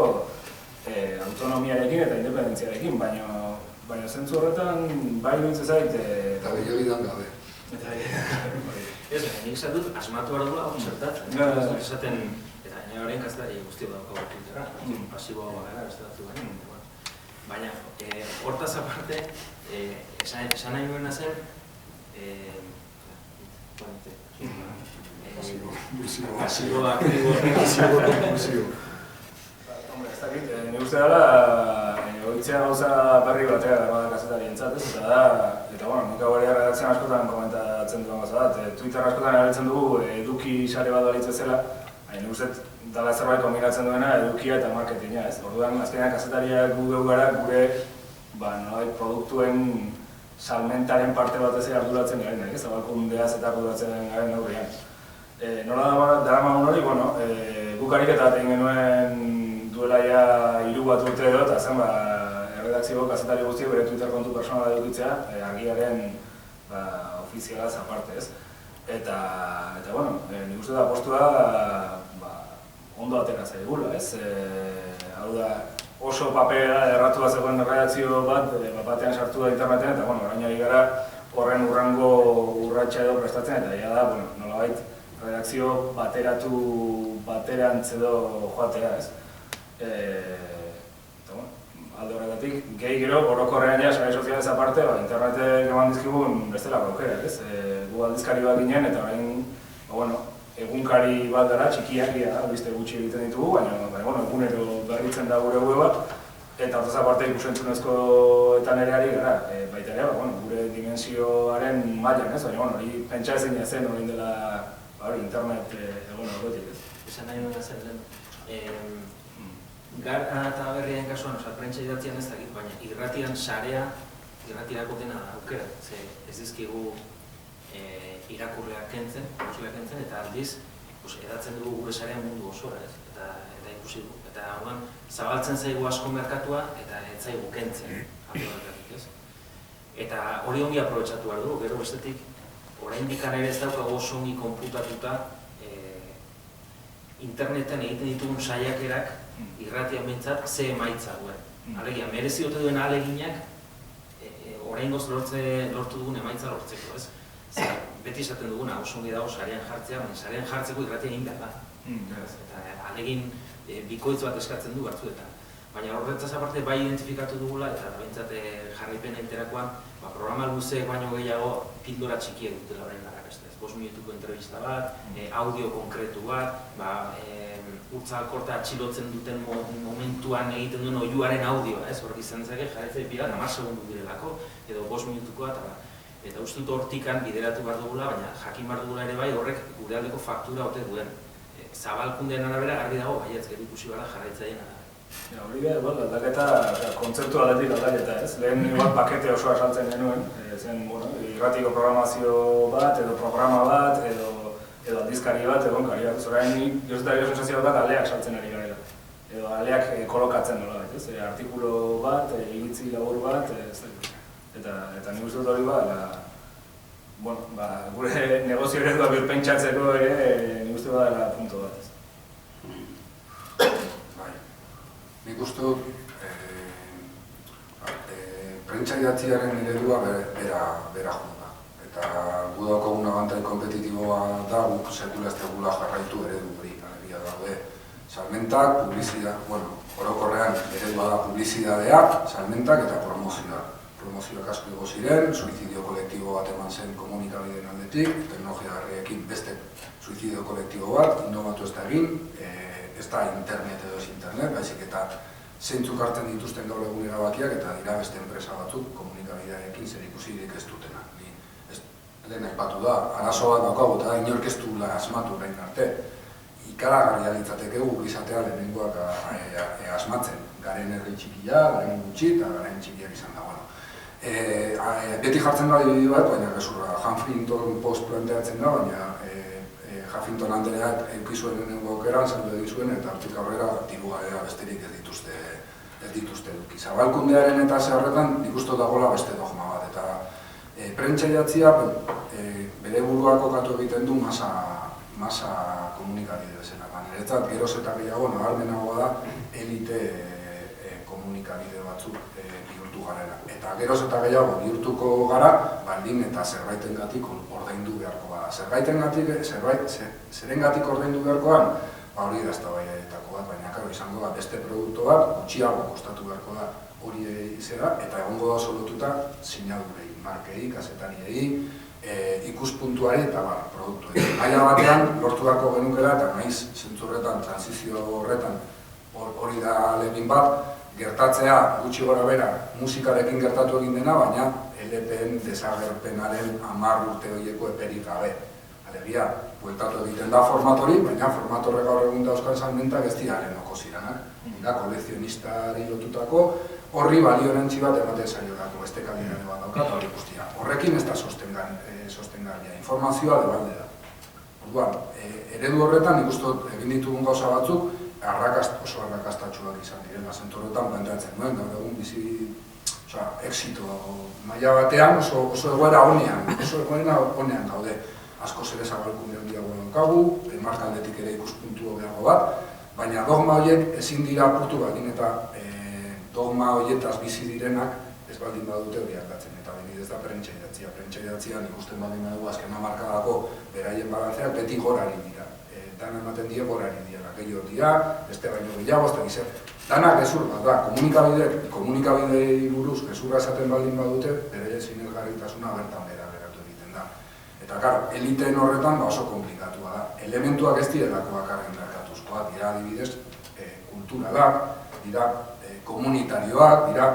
autonomiarekin eta independentziarekin, baina zentzu horretan, bai iruditzen zait... Eta gehiagidan gabe. Ez, nik esan dut, asmatu behar dugula hor zertatzen. Esaten, eta nire horrein kazetari guztio daukago Twitterra, pasiboa gara, beste datu garen. Baina, hortaz aparte, esan nahi nuena zen, pasibo, aktibo, Hombre, ez dakit, nire uste dela, oitzea gauza berri batera gara kazetari entzat, ez? Eta nik hau ere redakzioan askotan komentatzen duen gauza bat. Twitter askotan erabiltzen dugu eduki sare bat balitz bezala, nire uste dela zerbait kombinatzen duena edukia eta marketinga, ez? Orduan, azkenean kazetariak gu gara gure produktuen salmentaren parte batez arduratzen garen, ez? Zabalkundeaz eta arduratzen garen neurrian. Nola daramagun hori, guk ariketa bat egin genuen duela ja 3 urte edo, eta zen erredakzio kazetari guztiak bere Twitter kontu personala edukitzea, argiaren ofizialaz aparte, ez? Eta nik uste da postua ondo atera zaigula, ez? Hau da, oso papera erratua zegoen redakzio bat, batean sartu da interneten, eta orain ari gara horren urrango urratsa edo prestatzen, eta ja da, nolabait, redakzio baterantz edo joatea, ez? Alde horretatik, gehi gero, orokorrean ja, sare sozialez aparte, internetek eman dizkigun bestelako aukera, ez? Gu aldizkari bat ginen, eta orain, egunkari bat gara, txikiak albiste gutxi egiten ditugu, baina egunero berritzen da gure weba, eta hortaz aparte ikusentzunezkoetan ere ari gara, baita ere, gure dimensioaren mailan, ez? Baina, hori pentsa ezin zen hori dela internet egon horretik, ez? Esan nahi nuen zen lehen. Gara eta berrien kasuan, prentsa idatzian ez dakit, baina irratian sarea, irratirako dena aukera. Ez dizkigu irakurleak kentzen, eta aldiz edatzen dugu gure sarean mundu osora, eta ikusi dugu. Eta orduan, zabaltzen zaigu asko merkatua eta ez zaigu kentzen, alde horretik, ez? Eta hori ongi aprobetxatu behar dugu, gero bestetik, oraindik ere ez daukago oso ongi konputatuta interneten egiten ditugun saiakerak irratian behintzat ze emaitza duen. Alegia, merezi ote duen ahaleginak oraingoz lortu dugun emaitza lortzeko, ez? Beti esaten duguna, oso ongi dago sarean jartzea, baina sarean jartzeko irratia egin behar da. Eta alegin bikoitz bat eskatzen du batzuetan. Baina horretzaz aparte bai identifikatu dugula, eta behintzat jarraipena egiterakoan, programa luzeek baino gehiago pildora txikiak dutela orain arrakasta. 5 minutuko entrevista bat, audio konkretu bat, urtza alkorta atxilotzen duten momentuan egiten duen oihuaren audioa, ez? Horrek izan zake jarraitza epira 10 segundu direlako, edo 5 minutukoa, eta uste dut hortikan bideratu behar dugula, baina jakin behar dugula ere bai horrek gure aldeko faktura ote duen. Zabalkundean arabera garbi dago, baietz gero ikusi gara jarraitzaien arabera. Hori da, aldaketa, kontzeptu aldetik aldaketa, ez? Lehen bat pakete osoa saltzen genuen, zen irratiko programazio bat, edo programa bat, edo aldizkari bat, edo onkari bat. Zorain, jozetario sensazio bat aleak saltzen ari garela. Edo aleak kolokatzen nola bat, ez? Artikulo bat, iritzi labur bat, eta nik uste dut hori bat, gure negozio eredua birpentsatzeko ere, nik uste dut punto bat, ez? Nik uste dut, prentsa idatziaren eredua bera joan da. Eta gu daukagun abantai kompetitiboa da, guk sekula ez tegula jarraitu eredu hori. Alegia daude, salmentak, publizidak, orokorrean eredua da publizidadea, salmentak eta promozioa. Promozioak asko ego ziren, suizidio kolektibo bat eman zen komunikabideen aldetik, teknologia garriekin beste suizidio kolektibo bat, innovatu ez da egin, ez da internet edo ez internet, baizik eta zeintzuk hartzen dituzten gaur egun erabakiak eta dira beste enpresa batzuk komunikabidearekin zer ikusirik ez dutena. Lehen aipatu da, arazo bat daukagu eta inork ez duela asmatu orain arte. Ikaragarria litzateke guk izatea lehenengoak asmatzen. Garen herri txikia, garen gutxi eta garen txikiak izan da. Beti jartzen da adibide bat, baina gezurra Huffington Post planteatzen da, baina Huffington Andreak eukizuen lehenengo aukeran, zendu egizuen eta hortik aurrera tirugarea besterik ez dituzte eduki. Zabalkundearen eta zeharretan nik uste dagoela beste dogma bat, eta prentsa idatzia bere buruak kokatu egiten du masa komunikabide bezala. Niretzat geroz eta gehiago nabarmenagoa da elite komunikabide batzuk bihurtu garela. Eta geroz eta gehiago bihurtuko gara, baldin eta zerbaitengatik ordaindu beharko gara. Zerengatik ordaindu beharkoan, hori da eztabaidaetako bat, baina karo izango da beste produktu bat, gutxiago kostatu beharko da hori izera, eta egongo da solotuta sinadurei, markei, kazetariei, ikuspuntuari eta produktuei. Maila batean lortu beharko genukela eta naiz zentzurretan, transizio horretan hori da lehin bat, gertatzea gutxi gora bera musikarekin gertatu egin dena, baina LPen desagerpenaren 10 urte horieko eperik gabe. Alegia, bueltatu egiten da formatori, baina formatorre gaur egun dauzkan salmentak ez dira lehenoko ziranak. Dira kolekzionistari lotutako, horri balioerantzi bat ematen zaiolako, beste kalidade bat daukat hori guztia. Horrekin ez da sostengarria, informazioa debalde da. Orduan, eredu horretan ikusten egin ditugun gauza batzuk, oso arrakastatxuak izan direla zentorretan planteatzen duen, gaur egun bizi exito maila batean oso egoera honean gaude. Asko ere zabalkunde handiago daukagu, markaldetik ere ikuspuntu hobeago bat, baina dogma horiek ezin dira apurtu baldin eta dogma horietaz bizi direnak ez baldin badute hori aldatzen. Eta adibidez da prentsa idatzia. Prentsa idatzian ikusten baldin badugu azken hamarkadako beraien balantzeak beti gorari dira. Dana ematen die gorari dira, gehiago dira, beste baino gehiago, ez da gizet. Danak gezur bat da, komunikabidei buruz gezurra esaten baldin badute, bere sinergarritasuna bertan bera geratu egiten da. Eta, karo, eliteen horretan oso komplikatua da. Elementuak ez direlako bakarren merkatuzkoa, dira adibidez kulturalak, dira komunitarioak, dira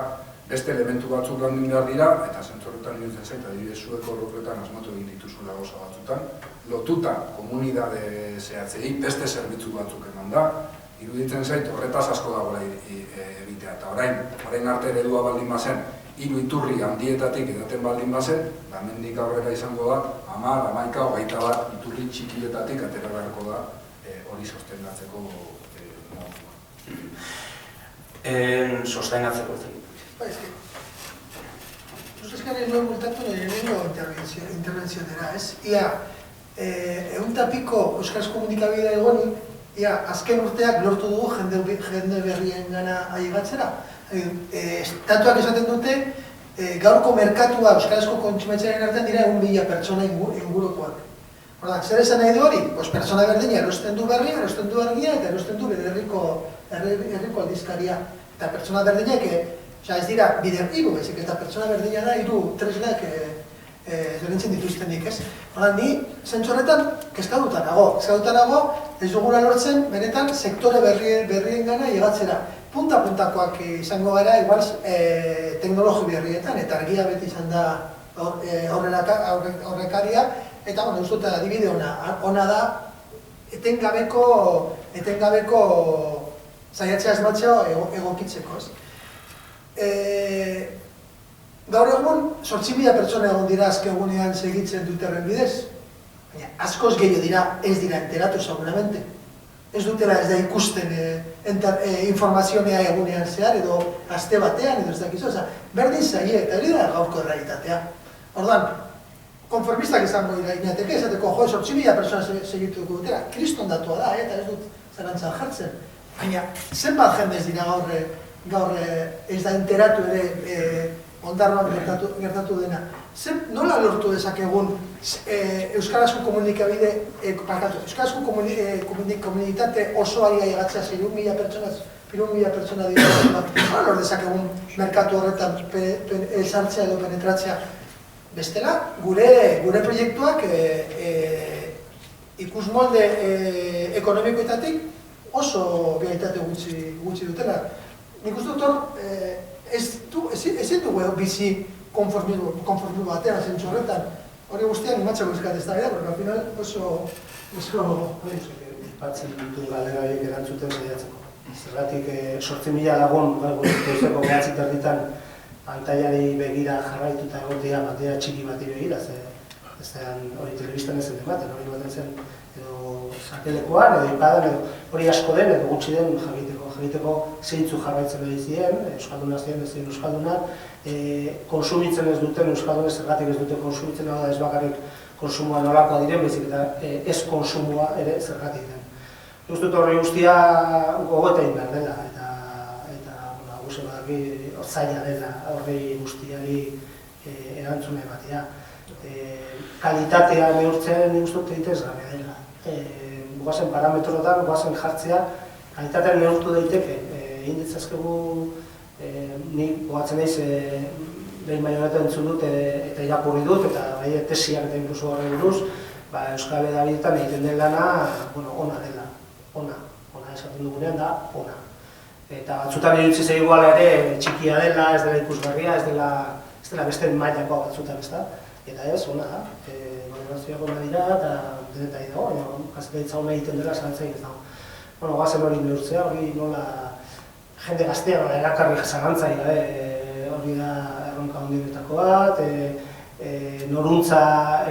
beste elementu batzuk landin behar dira, eta zentzorretan iruditzen zait, adibidez zueko horretan asmatu egin dituzula gauza batzutan, lotuta komunidade zehatzei beste zerbitzu batzuk eman da, iruditzen zait horretaz asko dagoela egitea. Eta orain arte eredua baldin bazen, 3 iturri handietatik edaten baldin bazen, hemendik aurrera izango da, 10, 11, 21 iturri txikietatik atera beharko da hori sostengatzeko sostengatzeko zen. Ustezkan ez nuen bultatu lehenengo intervenzionera, ez? Ia, egun piko euskaraz komunikabidea egonik, ia, azken urteak lortu dugu jende berrien gana ailegatzera. Estatuak esaten dute, gaurko merkatua euskarazko kontsumetzearen artean dira 1.000 pertsona ingurukoak. Ordan, zer esan nahi du hori? Pertsona berdina erosten du berria, erosten du argia eta erosten du bere herriko aldizkaria. Eta pertsona berdinak, ez dira bider hiru, baizik eta pertsona berdina da hiru tresnak ezberdintzen dituztenik, ez? Ordan, ni zentzu-horretan kezkaduta nago, ez dugula lortzen, benetan, sektore berrien gana llegatzera. Punta-puntakoak izango gara, igual, teknologi berrietan, eta argia beti izan da horrekaria, eta, bueno, ez dut adibide ona da, etengabeko zaiatzea esmatzea egokitzeko, ez? Gaur egun, 8.000 pertsona egon dira azken egunean segitzen duterren bidez, baina askoz gehiago dira, ez dira enteratu seguramente. Ez dutela ez da ikusten informazionea egunean zehar, edo aste batean, edo ez dakizu, berdin zaie, eta hori da gaurko errealitatea. Ordan, konformistak izango dira inateke, esateko, 8.000 pertsona segituko dutela, kriston datua da, eta ez dut zarantzan jartzen. Baina, zenbat jendez dira gaur ez da enteratu ere ondarroan gertatu dena. Nola lortu dezakegun euskarazko komunikabide, euskarazko komunitate osoari ailegatzea 3.000 pertsona dira. Nola lor dezakegun merkatu horretan sartzea edo penetratzea? Bestela, gure proiektuak ikusmolde ekonomikoetatik oso realitate gutxi dutela. nik uste dut hor, ezin dugu bizi konformismo batean zentzu horretan. Hori guztian imatzeko eskat ez da gara, porque al final oso... Batzen ditu galera horiek erantzuten saiatzeko. Zergatik 8.000 lagun, guzteko behatzi terditan pantaiari begira jarraituta egotea batea txiki bati begira, hori telebistan ez zen ematen, hori baten zen edo sakelekoan, edo ipadan, edo hori asko den, edo gutxi den jakiteko zeintzu jarraitzen ari ziren, euskaldunak ziren, ez ziren euskaldunak, konsumitzen ez duten euskaldunak zergatik ez dute konsumitzen, hau da ez bakarrik konsumoa nolakoa diren, baizik eta ez konsumoa ere zergatik den. Uste dut horri guztia gogoeta egin behar dela, eta guze badaki zaila dela horri guztiari erantzune batea. Kalitatea neurtzen nik uste dut egitezgarria dela. Guazen parametroetan, guazen jartzea, kalitatean neurtu daiteke. Egin ditzazkegu, nik gogatzen naiz behin baino eta entzun dut eta irakurri dut, eta bai tesiak eta inkluso horre buruz, Euskal Hedabietan egiten den lana ona dela. Ona esaten dugunean da, ona. Eta batzutan irutzi zaigu ala ere txikia dela, ez dela ikusgarria, ez dela beste mailakoa batzutan, ez da? Eta ez, ona da. Valorazioak ona dira eta denetai dago, gazetaritza ona egiten dela zalantzaik ez dago. Goazen hori neurtzea, hori nola jende gaztea nola erakarri zalantzaik, hori da erronka hondienetako bat, noruntza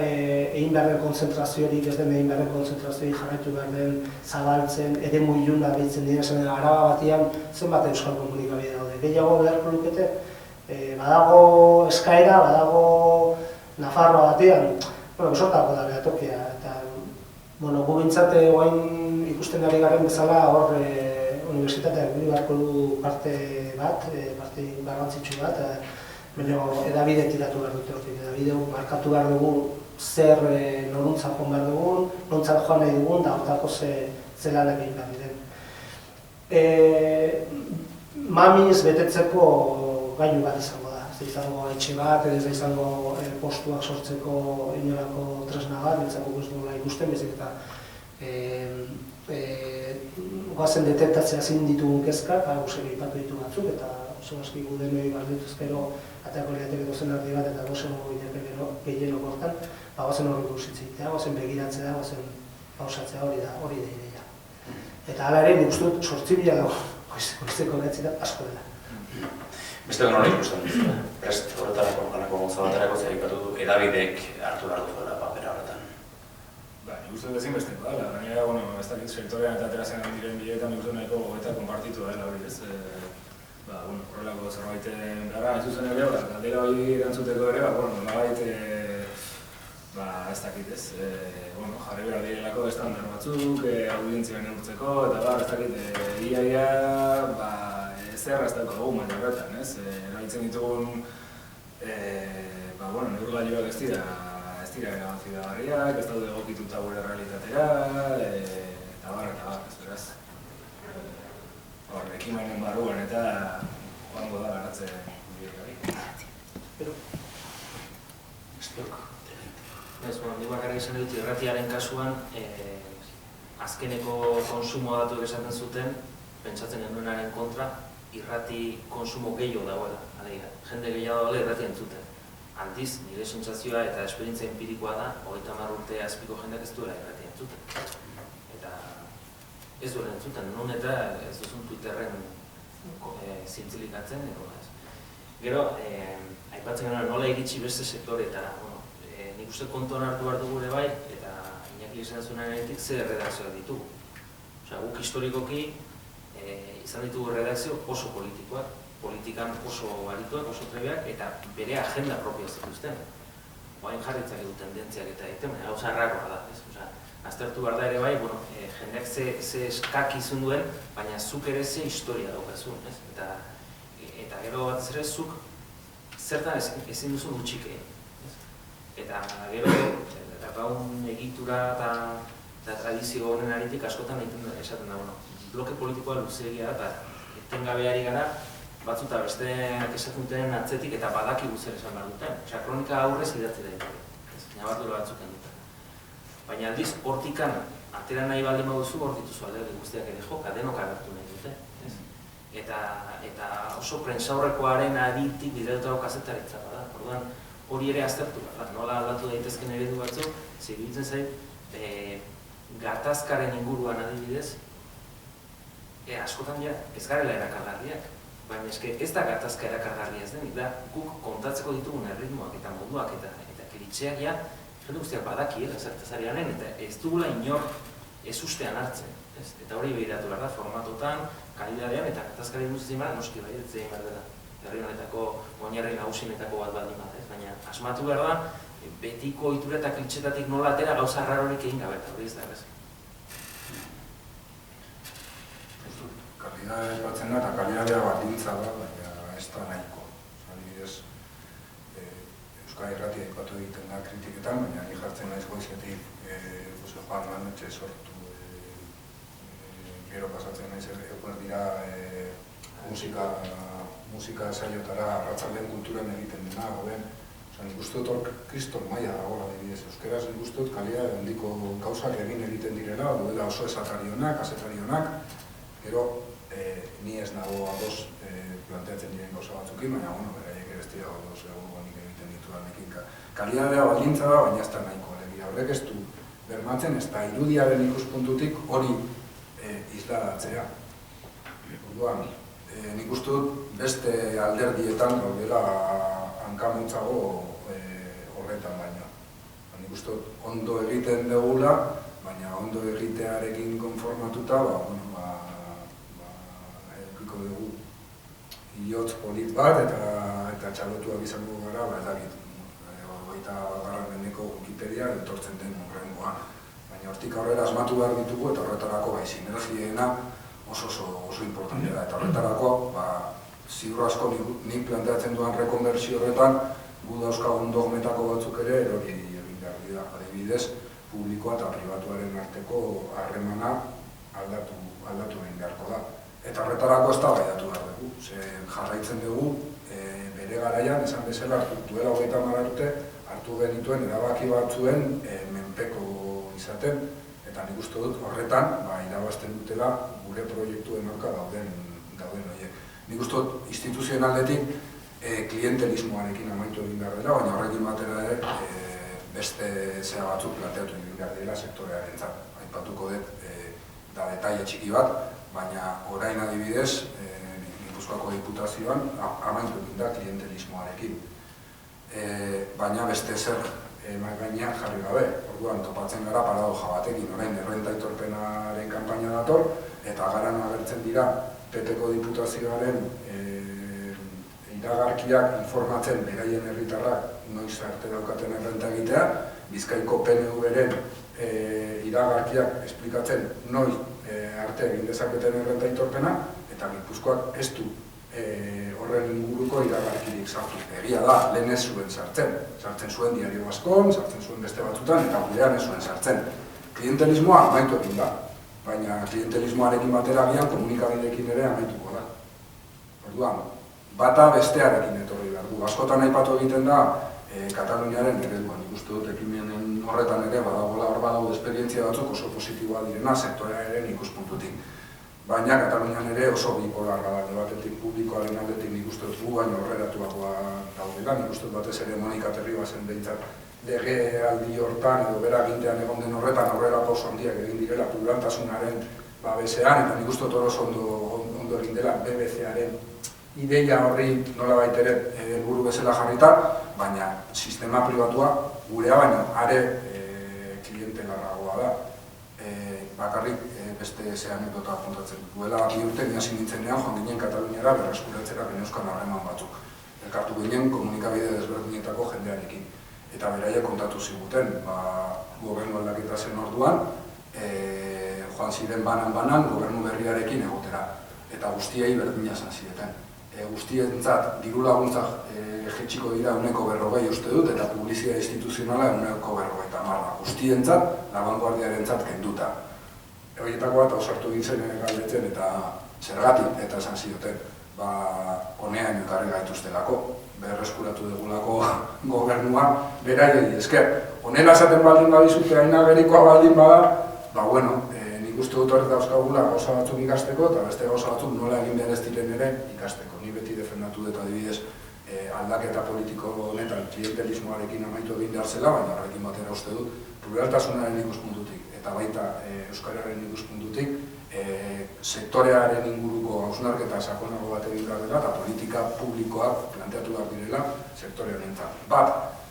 egin behar den konzentraziorik, ez den egin behar den konzentraziorik jarraitu behar den zabaltzen, eremu iluna behitzen dira, zen Araba batian zenbat euskal komunikabide daude. Gehiago beharko lukete, badago eskaera, badago Nafarroa batean, besortako da behatokia, eta gu bintzate oain ikusten ari garen bezala hor unibertsitateak guri beharko du parte bat, parte garrantzitsu bat, baina edabide tiratu behar dute hortik, edabide markatu behar dugu zer noruntza joan behar dugun, noruntza joan nahi dugun, da hortako ze lanak egin behar diren. Mamiz betetzeko gailu bat izango da, ez da izango etxe bat, ez da izango postuak sortzeko inolako tresna bat, nintzako guztiola ikusten, bezik eta goazen detektatzea zin ditugun kezkak, guzeri ipatu ditu batzuk, eta oso aski gu denoi baldetuzkero ateako liateke dozen ardi bat eta gozen gehienok hortan, goazen horri buruzitzitea, goazen begiratzea, goazen pausatzea hori da ideia. Eta hala ere, nik uste dut 8.000 dago, goizteko behatzirat asko dela. Beste hori nola ikusten duzu, prest horretarako, ganako gauza baterako zer ipatu du, edabidek hartu behar duzuela papera horretan. Nik uste dut ezin besteko dela, gainera, ez dakit sektorean eta aterazen diren bileetan nik uste nahiko gogoeta konpartitu dela hori, ez? Horrelako zerbaiten gara, ez zuzen ere, galdera hori erantzuteko ere, nolabait, ez dakit ez, jarri behar direlako estandar batzuk, audientzia neurtzeko, eta ez dakit, ia, zer ez daukagu maila horretan, ez? Erabiltzen ditugun, neurgailuak ez dira erabakidagarriak, ez daude egokituta gure realitatera, eta ez beraz. Ekimenen barruan eta joango da garatzen bideak. Nik bakarra izan dut irratiaren kasuan, azkeneko konsumo datuak esaten zuten, pentsatzen genuenaren kontra, irrati konsumo gehiago dagoela. Jende gehiago dagoela irrati entzuten. Aldiz, nire sentsazioa eta esperientzia empirikoa da, 30 urte azpiko jendeak ez duela irrati entzuten. Ez duela entzuten, non eta ez duzun Twitterren zintzilikatzen, Gero, aipatzen genuen nola iritsi beste sektoretara. Nik uste kontuan hartu behar dugu ere bai, eta Iñaki izan zuenarenetik ze redakzioak ditugu. Guk historikoki izan ditugu redakzio oso politikoak, politikan oso arituak, oso trebeak, eta bere agenda propioa zituzten. Oain jarritzak edu tendentziak eta egiten, baina gauza errakoa da. Aztertu behar da ere bai, jendeak ze eskak izun duen, baina zuk ere ze historia daukazun, eta gero batez ere zuk zertan ezin duzun gutxik egin. Eta gero, gaun egitura eta tradizio honen aritik askotan esaten da, bloke politikoa luzeegia eta etengabeari gara, batzuta besteak esaten duten atzetik eta badakigu zer esan behar duten. Kronika aurrez idatzi daiteke, nabardura batzuk duten. Baina aldiz, hortikan, atera nahi baldin baduzu, hor dituzu alderdi guztiak ere joka, denok agertu nahi dute. eta oso prentsaurrekoaren aditik bideratutako kazetaritza da. Orduan, hori ere aztertu behar, nola aldatu daitezken eredu batzuk, iruditzen zait, gatazkaren inguruan adibidez, askotan ja, ez garela erakargarriak, baina eske ez da gatazka erakargarria ez denik, da guk kontatzeko ditugun erritmoak eta moduak eta kiritxeak ja, jende guztiak badakiela zertaz ari garen, eta ez dugula inor ez ustean hartzen. Eta hori behiratu behar da, formatotan, kalidadean eta gatazkari duzien behar, noski bai, ez zein behar dela. Herri honetako, oinarri nagusienetako bat baldin bat, baina asmatu behar da, betiko ohitura eta klitxetatik nola atera gauza rarorik egin gabe, eta hori ez da errez. Kalidadea batzen da, eta kalidadea baldintza da, baina ez da nahiko. Adibidez, Euskal Irratia aipatu egiten da kritiketan, baina ni jartzen naiz goizetik Jose Juan Manetxe sortu. Gero pasatzen naiz eguer dira musika saiotara arratzaldean kulturan egiten dena, gauden. Nik uste dut hor kriston maila dagoela adibidez. Euskeraz nik uste dut kalidade handiko gauzak egiten direla, duela oso esatarionak, asetarionak. Gero, ni ez nago ados planteatzen diren gauza batzukin, baina beraiek ere ez dira ados nik egiten ditudanekin. Kalidadea baldintza da, baina ez da nahiko. Horrek ez du bermatzen, ez da irudiaren ikuspuntutik hori isladatzea. Orduan, nik uste dut beste alderdietan gaudela hankamotzago horretan baina. Nik uste dut ondo egiten dugula, baina ondo egitearekin konformatuta, edukiko dugu iotz polit bat eta txalotuak izango gara, ezagit, 21. mendeko Wikipedia etortzen den horrengoan. Baina hortik aurrera asmatu behar ditugu eta horretarako sinergiena oso importantea da. Eta horretarako, ziur asko nik planteatzen duan rekonbertsio horretan, gu dauzkagun dogmetako batzuk ere erori egin behar dira. Adibidez, publikoa eta pribatuaren arteko harremana aldatu egin beharko da. Eta horretarako ez da baiatu behar dugu. Jarraitzen dugu, bere garaian, esan bezala, duela 30 urte, hartu genituen erabaki batzuen menpeko izaten, eta nik uste dut horretan irabazten dutela gure proiektuen aurka dauden horiek. Nik uste dut instituzionaldetik klientelismoarekin amaitu egin behar dela, baina horrekin batera ere beste zera batzuk planteatu egin behar dela sektorearentzat. Aipatuko dut da detaile txiki bat, baina orain adibidez, Gipuzkoako Diputazioan amaitu egin da klientelismoarekin. Baina beste zer gainean jarri gabe. Orduan topatzen gara paradoja batekin, orain errenta aitorpenaren kanpaina dator, eta garan agertzen dira PP-ko Diputazioaren iragarkiak informatzen beraien herritarrak noiz arte daukaten errenta egitea, Bizkaiko PNV-ren iragarkiak esplikatzen noiz arte egin dezaketen errenta aitorpena, eta Gipuzkoak ez du horren inguruko iragarkirik sartu. Egia da, lehen ez zuen sartzen zuen Diario Baskon, sartzen zuen beste batzutan, eta gurean ez zuen sartzen. Klientelismoa amaitu egin da, baina klientelismoarekin batera agian komunikabideekin ere amaituko da. Orduan, bata bestearekin etorri behar du. Askotan aipatu egiten da Kataluniaren ereduan. Ikustu dut ekimenen horretan ere badagoela hor badaude esperientzia batzuk oso positiboa direna sektorearen ikuspuntutik. Baina Katalunian ere oso bipolarra da, batetik publikoaren aldetik nik uste dut gu baino horreratuagoa daudela, nik uste dut batez ere Monika Terribasen behintzat lege aldi hortan edo bera gintean egon den horretan aurrera pauso handiak egin direla pluraltasunaren babesean, eta nik uste dut oso ondo egin dela BBC-aren ideia horri nolabait ere helburu bezala jarrita, baina sistema pribatua gurea baino are klientelarragoa da. Bakarrik beste anekdota kontatzen duela 2 urte ni hasi nintzenean joan ginen Kataluniara berreskuratzera geneuzkan harreman batzuk. Elkartu ginen komunikabide desberdinetako jendearekin. Eta beraiek kontatu ziguten, gobernu aldaketa zen orduan, joan ziren banan gobernu berriarekin egotera. Eta guztiei berdina esan zireten. Guztientzat diru laguntzak jaitsiko dira 140 uste dut, eta publizitate instituzionala 150. Guztientzat, labanguardiarentzat kenduta. Horietako bat ausartu gintzen galdetzen eta zergatik eta esan zioten, honean ekarri gaituztelako, berreskuratu dugulako gobernua beraiei esker. Honela esaten baldin badizute hain agerikoa baldin bada, nik uste dut horret dauzkagula gauza batzuk ikasteko, eta beste gauza batzuk nola egin behar ez diren ere ikasteko. Ni beti defendatu dut adibidez aldaketa politiko honetan klientelismoarekin amaitu egin behar zela, baina horrekin batera uste dut pluraltasunaren ikuspuntutik eta baita euskararen ikuspuntutik sektorearen inguruko hausnarketa sakonago bat egin behar dela eta politika publikoak planteatu behar direla sektore honentzat. Bat,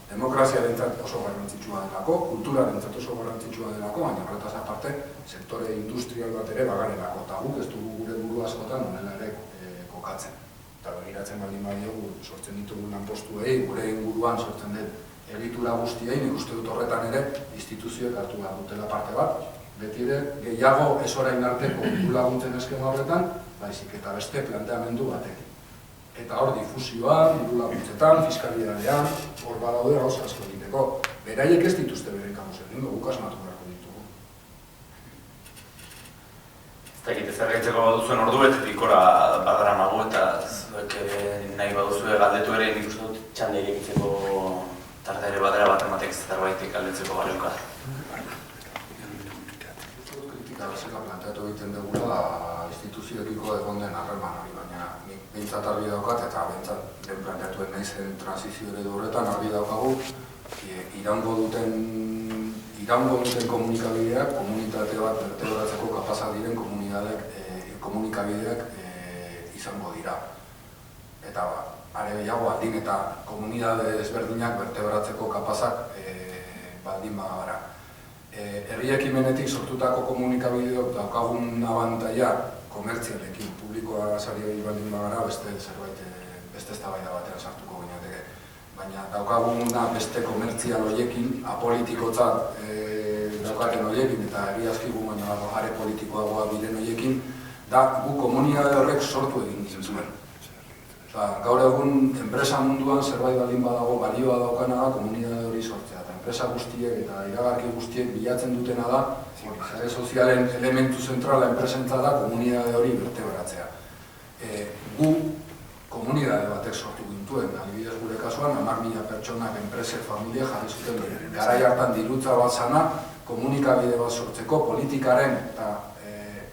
demokraziarentzat oso garrantzitsua delako, kulturarentzat oso garrantzitsua delako, baina horretaz aparte sektore industrial bat ere bagarelako, eta guk ez dugu gure buru askotan honela ere kokatzen. Eta begiratzen baldin badiogu sortzen ditugu lanpostuei, gure inguruan sortzen den egitura guztiei, nik uste dut horretan ere instituzioek hartu behar dutela parte bat, beti ere gehiago ez orain arteko diru laguntzen eskema horretan, baizik eta beste planteamendu batekin. Eta hor difusioan, diru laguntzetan, fiskalidadean, hor badaude gauza asko egiteko. Beraiek ez dituzte beren kamuzen, guk asmatu beharko ditugu. Ez da egite zer gaitzeko baduzuen orduetetik ora badaramago eta zuek nahi baduzue galdetu ere nik uste dut txande irekitzeko tarta ere badera bat ematek zerbaitik galdetzeko baleuka. Kritika bezala planteatu egiten dugula instituzioekiko egon den harreman hori, baina nik behintzat argi daukat eta behintzat den planteatuen nahi zen transizio eredu horretan argi daukagu iraungo duten komunikabideak, komunitate bat berteberatzeko kapazak diren komunikabideak izango dira. Eta are gehiago aldin eta komunidade ezberdinak berteberatzeko kapazak baldin bagara. Herri ekimenetik sortutako komunikabideok daukagun abantaia komertzialekin, publikoa sari baldin bagara beste zerbait, beste eztabaida batean sartuko ginateke. Baina daukaguna beste komertzial horiekin, apolitikotzat daukaten horiekin eta egiazki gumen are politikoagoa diren horiekin, da gu komunidade horrek sortu egin zuen. Gaur egun enpresa munduan zerbait baldin badago balioa daukana da komunidade hori sortzea. Enpresa guztiek eta iragarki guztiek bilatzen dutena da, sare sozialen elementu zentrala enpresentza da komunidade hori berteberatzea. Gu komunidade batek sortu gintuen, adibidez gure kasuan, 10.000 pertsonak enpresek familia jarri zuten bere. Garai hartan dirutza bat zana, komunikabide bat sortzeko, politikaren eta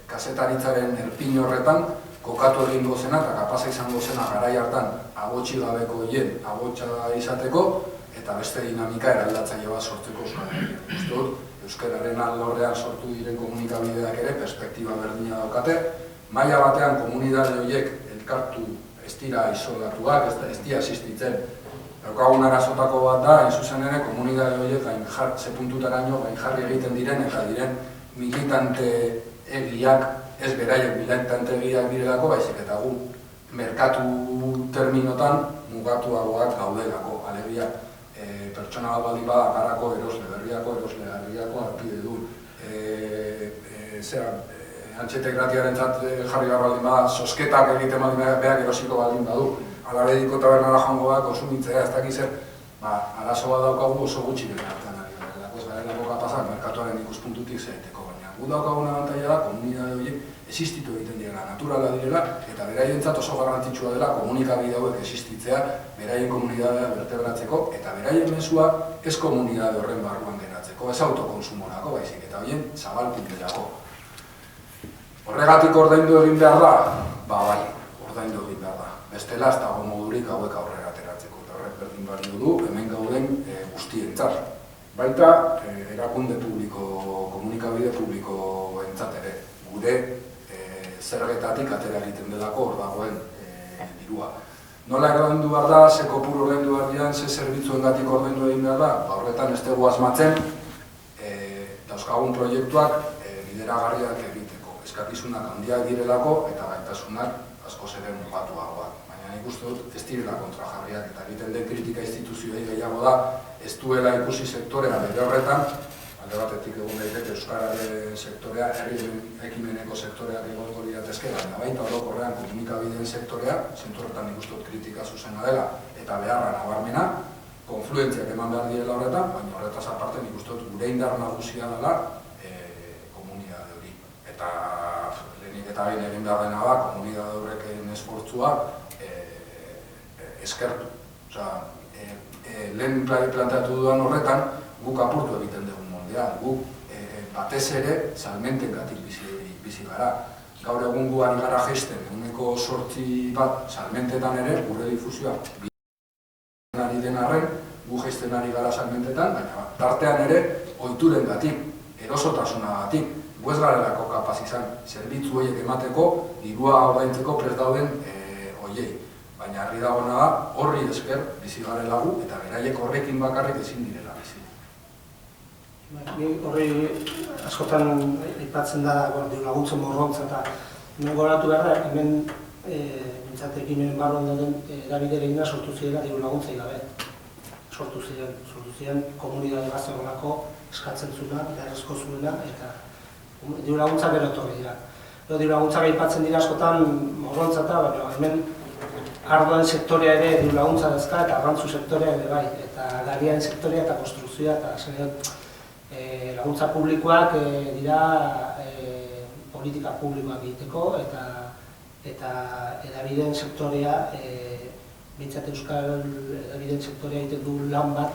kazetaritzaren erpin horretan kokatu egingo zena eta kapaza izango zena garai hartan agotxi gabeko hien agotxa izateko eta beste dinamika eraldatzaile bat sortzeko Euskararen. Uste dut, Euskararen alorrean sortu diren komunikabideak ere perspektiba berdina daukate, maila batean komunidade horiek elkartu ez dira isolatuak, ez dira existitzen. Daukagun arazotako bat da, hain zuzen ere, komunidade horiek ze puntutaraino gainjarri egiten diren eta diren militante egiak, ez beraiek militante egiak direlako, baizik eta gu merkatu terminotan mugatuagoak gaudelako, alegia pertsona bat baldin bada garako erosle berriako harpide du. Antxetek gratiarentzat jarri behar baldin bada, sosketak egiten baldin behar erosiko baldin badu. Alabediko tabernara joango da, konsumitzea, ez dakiz zer, arazo bat daukagu oso gutxi bere hartan ari garelako, ez garelako kapazak merkatuaren ikuspuntutik zeheteko, baina gu daukaguna abantaila da, komunidade horiek existitu egiten direla, naturala direla, eta beraientzat oso garrantzitsua dela komunikabide hauek existitzea, beraien komunidadea berteberatzeko, eta beraien mezua ez komunidade horren barruan geratzeko, ez autokonsumorako baizik, eta horien zabalkunderako. Horregatik ordaindu egin behar da? Bai, ordaindu egin behar da. Bestela ez dago modurik hauek aurrera ateratzeko, eta horrek berdin balio du hemen gauden guztientzat. Baita erakunde publiko, komunikabide publikoentzat ere, gure zergetatik atera egiten delako hor dagoen dirua. Nola ordaindu behar da, ze kopuru ordaindu behar dian, ze zerbitzuengatik ordaindu egin behar da, horretan ez dugu asmatzen dauzkagun proiektuak bideragarriak egiteko. Eskakizunak handiak direlako eta gaitasunak askoz ere mugatuagoak. Baina nik uste dut ez direla kontrajarriak eta egiten den kritika instituzioei gehiago da ez duela ikusi sektorea bere horretan, alde batetik egun daiteke Euskararen sektorea, herri ekimeneko sektoreak egongo liratezke, baina baita orokorrean komunikabideen sektorea, zentu horretan nik uste dut kritika zuzena dela eta beharra nabarmena, konfluentziak eman behar direla horretan, baina horretaz aparte nik uste dut gure indar nagusia dela komunidade hori. Eta lehenik eta behin egin behar dena da, komunidade horreken esfortzua eskertu. Lehen planteatu dudan horretan, guk apurtu egiten dugu moldean, guk batez ere salmentengatik bizi gara. Gaur egun gu ari gara jaisten, 8% salmentetan ere, gure difusioa ari den arren, gu jaisten ari gara salmentetan, baina tartean ere ohiturengatik, erosotasunagatik, gu ez garelako kapaz izan zerbitzu horiek emateko, dirua ordaintzeko prest dauden horiei. Baina harri dagona da, horri esker bizi garela gu, eta beraiek horrekin bakarrik ezin direla bizi. Horri askotan aipatzen da laguntzen morrontza eta hemen goratu behar da, hemen mintzatekin barruan dauden erabidereina sortu zirela diru laguntzei gabe. Sortu ziren komunidade bat zegoelako eskatzen zuena, beharrezko zuena, eta diru laguntza gero etorri dira. Diru laguntzak aipatzen dira askotan morrontza eta, baina hemen ardoen sektorea ere diru laguntza dazka eta arrantzu sektorea ere bai, eta gariaren sektorea eta konstruzioa eta laguntza publikoak dira politika publikoak egiteko eta edabideen sektorea, bintzat euskal edabideen sektorea egiten du lan bat,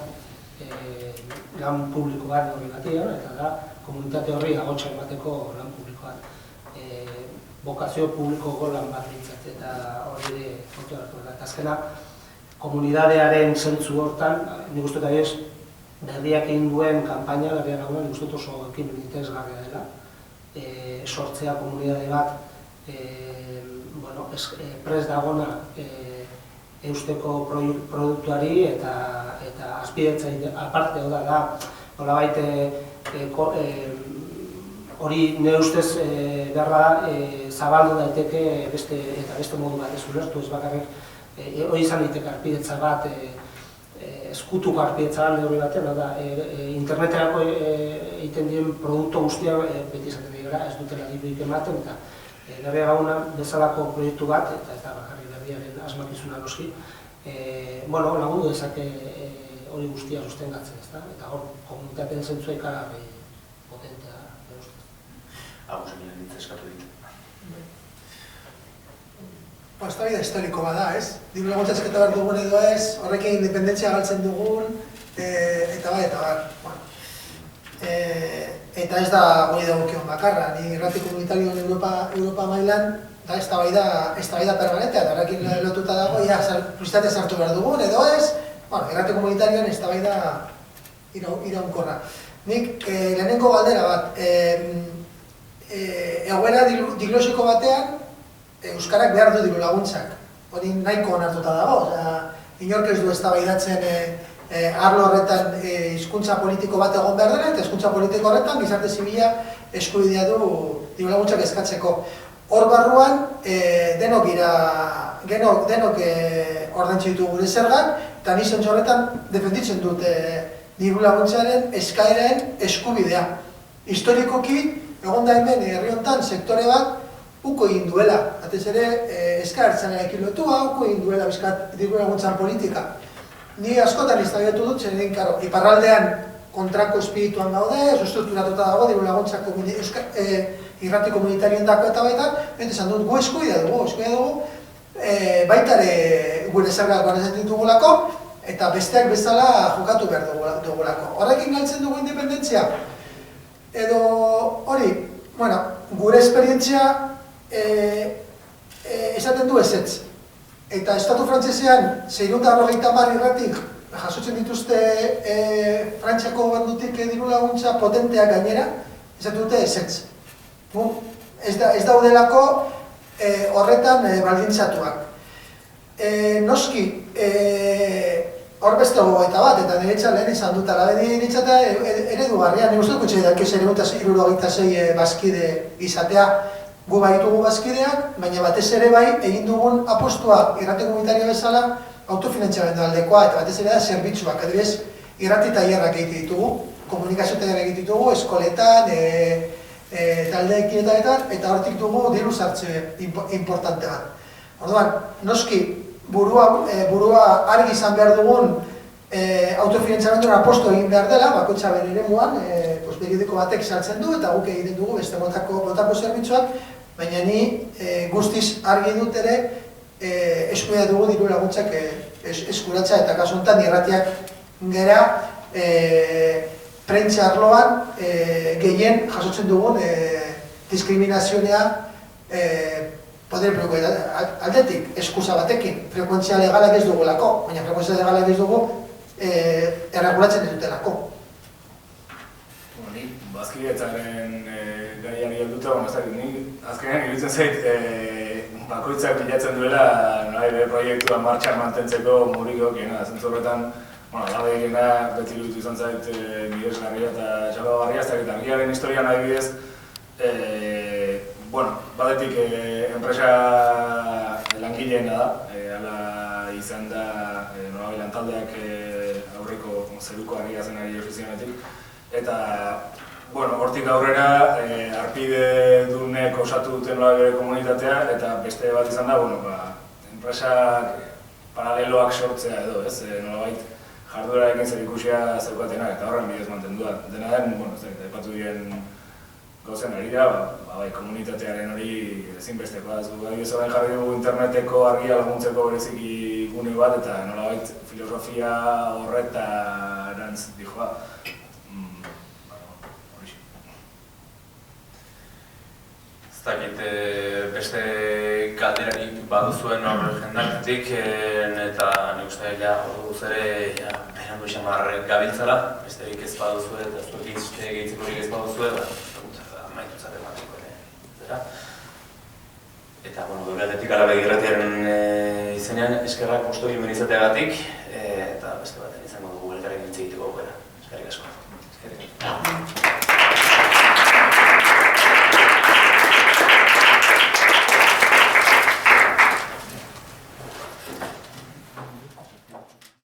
lan publiko bat horri batean, eta da komunitate horri agotxa emateko lan publiko bat. Bokazio publikoko lan bat bintzat, eta hori ere kontu hartu da. Eta azkena, komunidadearen zentzu hortan, nik uste eta ez, berriak egin duen kanpaina, berriak egin nik uste oso ekimen interesgarria dela. Sortzea komunidade bat, prest dagona eusteko produktuari eta azpidetza aparte da, nolabait hori nire ustez berra zabaldu daiteke beste modu bat ez ulertu, ez bakarrik hori izan daiteke arpidetza bat, eskutuko arpidetza bat hori batean, interneterako egiten diren produktu guztiak beti izaten dira, ez dutela diruik ematen, eta nire gauna bezalako proiektu bat, eta ez da bakarrik berriaren asmakizuna noski, lagundu dezake hori guztia sostengatzen, eta hor komunitateen zentzua ikaragarri potentea. Agus egin nintzen eskatu dit. Ez da bida historiko bada, ez? Diru laguntza esketa behar dugun edo ez, horrekin independentzia galtzen dugun, eta bar. Eta ez da goi dagokion bakarra, ni irrati komunitarioan Europa mailan, da ez da baida permanentea, eta horrekin lotuta dago, publizitate sartu behar dugun edo ez, irrati komunitarioan ez da baida iraunkorra. Nik lehenengo galdera bat, egoera diglosiko batean, euskarak behar du diru laguntzak. Hori nahiko onartuta dago, inork ez du eztabaidatzen arlo horretan hizkuntza politiko bat egon behar dela, eta hizkuntza politiko horretan gizarte zibila eskubidea du diru laguntzak eskatzeko. Hor barruan, denok ordaintzen ditu gure zergak, eta ni zentzu horretan defenditzen dut diru laguntzaren eskaeren eskubidea. Historikoki, egon da hemen herri honetan sektore bat uko egin duela, batez ere eskaertzanarekin lotua, uko egin duela diru laguntzan politika. Ni askotan eztabaidatu dut, zen egin, iparraldean kontrako espirituan gaude, estrukturatuta dago diru laguntzak irrati komunitarioen dako eta baita, eta esan dut, gu eskubidea dugu, baita ere gure zergak banatzen ditugulako, eta besteak bezala jokatu behar dugulako. Horrekin galtzen dugu independentzia? Edo hori, gure esperientzia esaten du ezetz. Eta estatu frantzesean 650 irratik jasotzen dituzte Frantziako bandutik diru laguntza potenteak gainera, esaten dute ezetz. Ez daudelako horretan baldintzatuak. Noski, hor beste gogoeta bat, eta niretzat lehen izan dut, alabedi niretzat eredugarria, nire uste dukutxe edan, 676 bazkide izatea, gu baitugu bazkideak, baina batez ere bai, egin dugun apostua irrati komunitario bezala autofinantziamendu aldekoa, eta batez ere da zerbitzuak, adibidez, irrati tailerrak egite ditugu, komunikazio tailerrak egite ditugu, eskoletan, taldeekin eta hortik dugu diru sartze importante bat. Orduan, noski, burua argi izan behar dugun autofinantziamenduan apostu egin behar dela, bakoitza bere eremuan, begideko batek saltzen du eta guk egiten dugu beste botako zerbitzuak, baina ni guztiz argi dut ere eskubidea dugu diru laguntzak eskuratza eta kasu honetan irratiak gera prentsa arloan gehien jasotzen dugun diskriminazionea poder publikoa aldetik, eskusa batekin, frekuentzia legalak ez dugulako, baina frekuentzia legalak ez dugu erregulatzen ez dutelako. Ni bazkidetzaren gaian helduta, azkenean iruditzen zait bakoitzak bilatzen duela proiektua martxan mantentzeko murikokiena. Zentzu horretan, alabeirena beti iruditu izan zait miresgarria eta txalagarria, ez dakit argiaren historian adibidez, batetik enpresa langileena da, ala izan da nolabait lantaldeak aurreko zeruko argia zen ari ofizionetik, eta hortik aurrera arpide dunek osatu duten nolabait komunitatea, eta beste bat izan da, enpresak paraleloak sortzea edo, ez, nolabait jarduerarekin zer ikusia zeukatenak, eta horren bidez mantendu da. Dena den, aipatu diren gauzen ari da, komunitatearen hori ezinbestekoa. Adibidez orain jarri dugu interneteko argia laguntzeko bereziki gune bat, eta nolabait filosofia horretarantz dijoa. Ez dakit beste galderarik baduzuen hor jendartetik, eta nik uste ordu ere berango xamar gabiltzala, besterik ez baduzue eta zuetik gehitzekorik ez baduzue, maitu zate matiko ere. Eta, geure aldetik Alabe Irratiaren izenean eskerrak gustu hemen izateagatik, eta beste baten izango dugu elkarrekin hitz egiteko aukera. Eskerrik asko.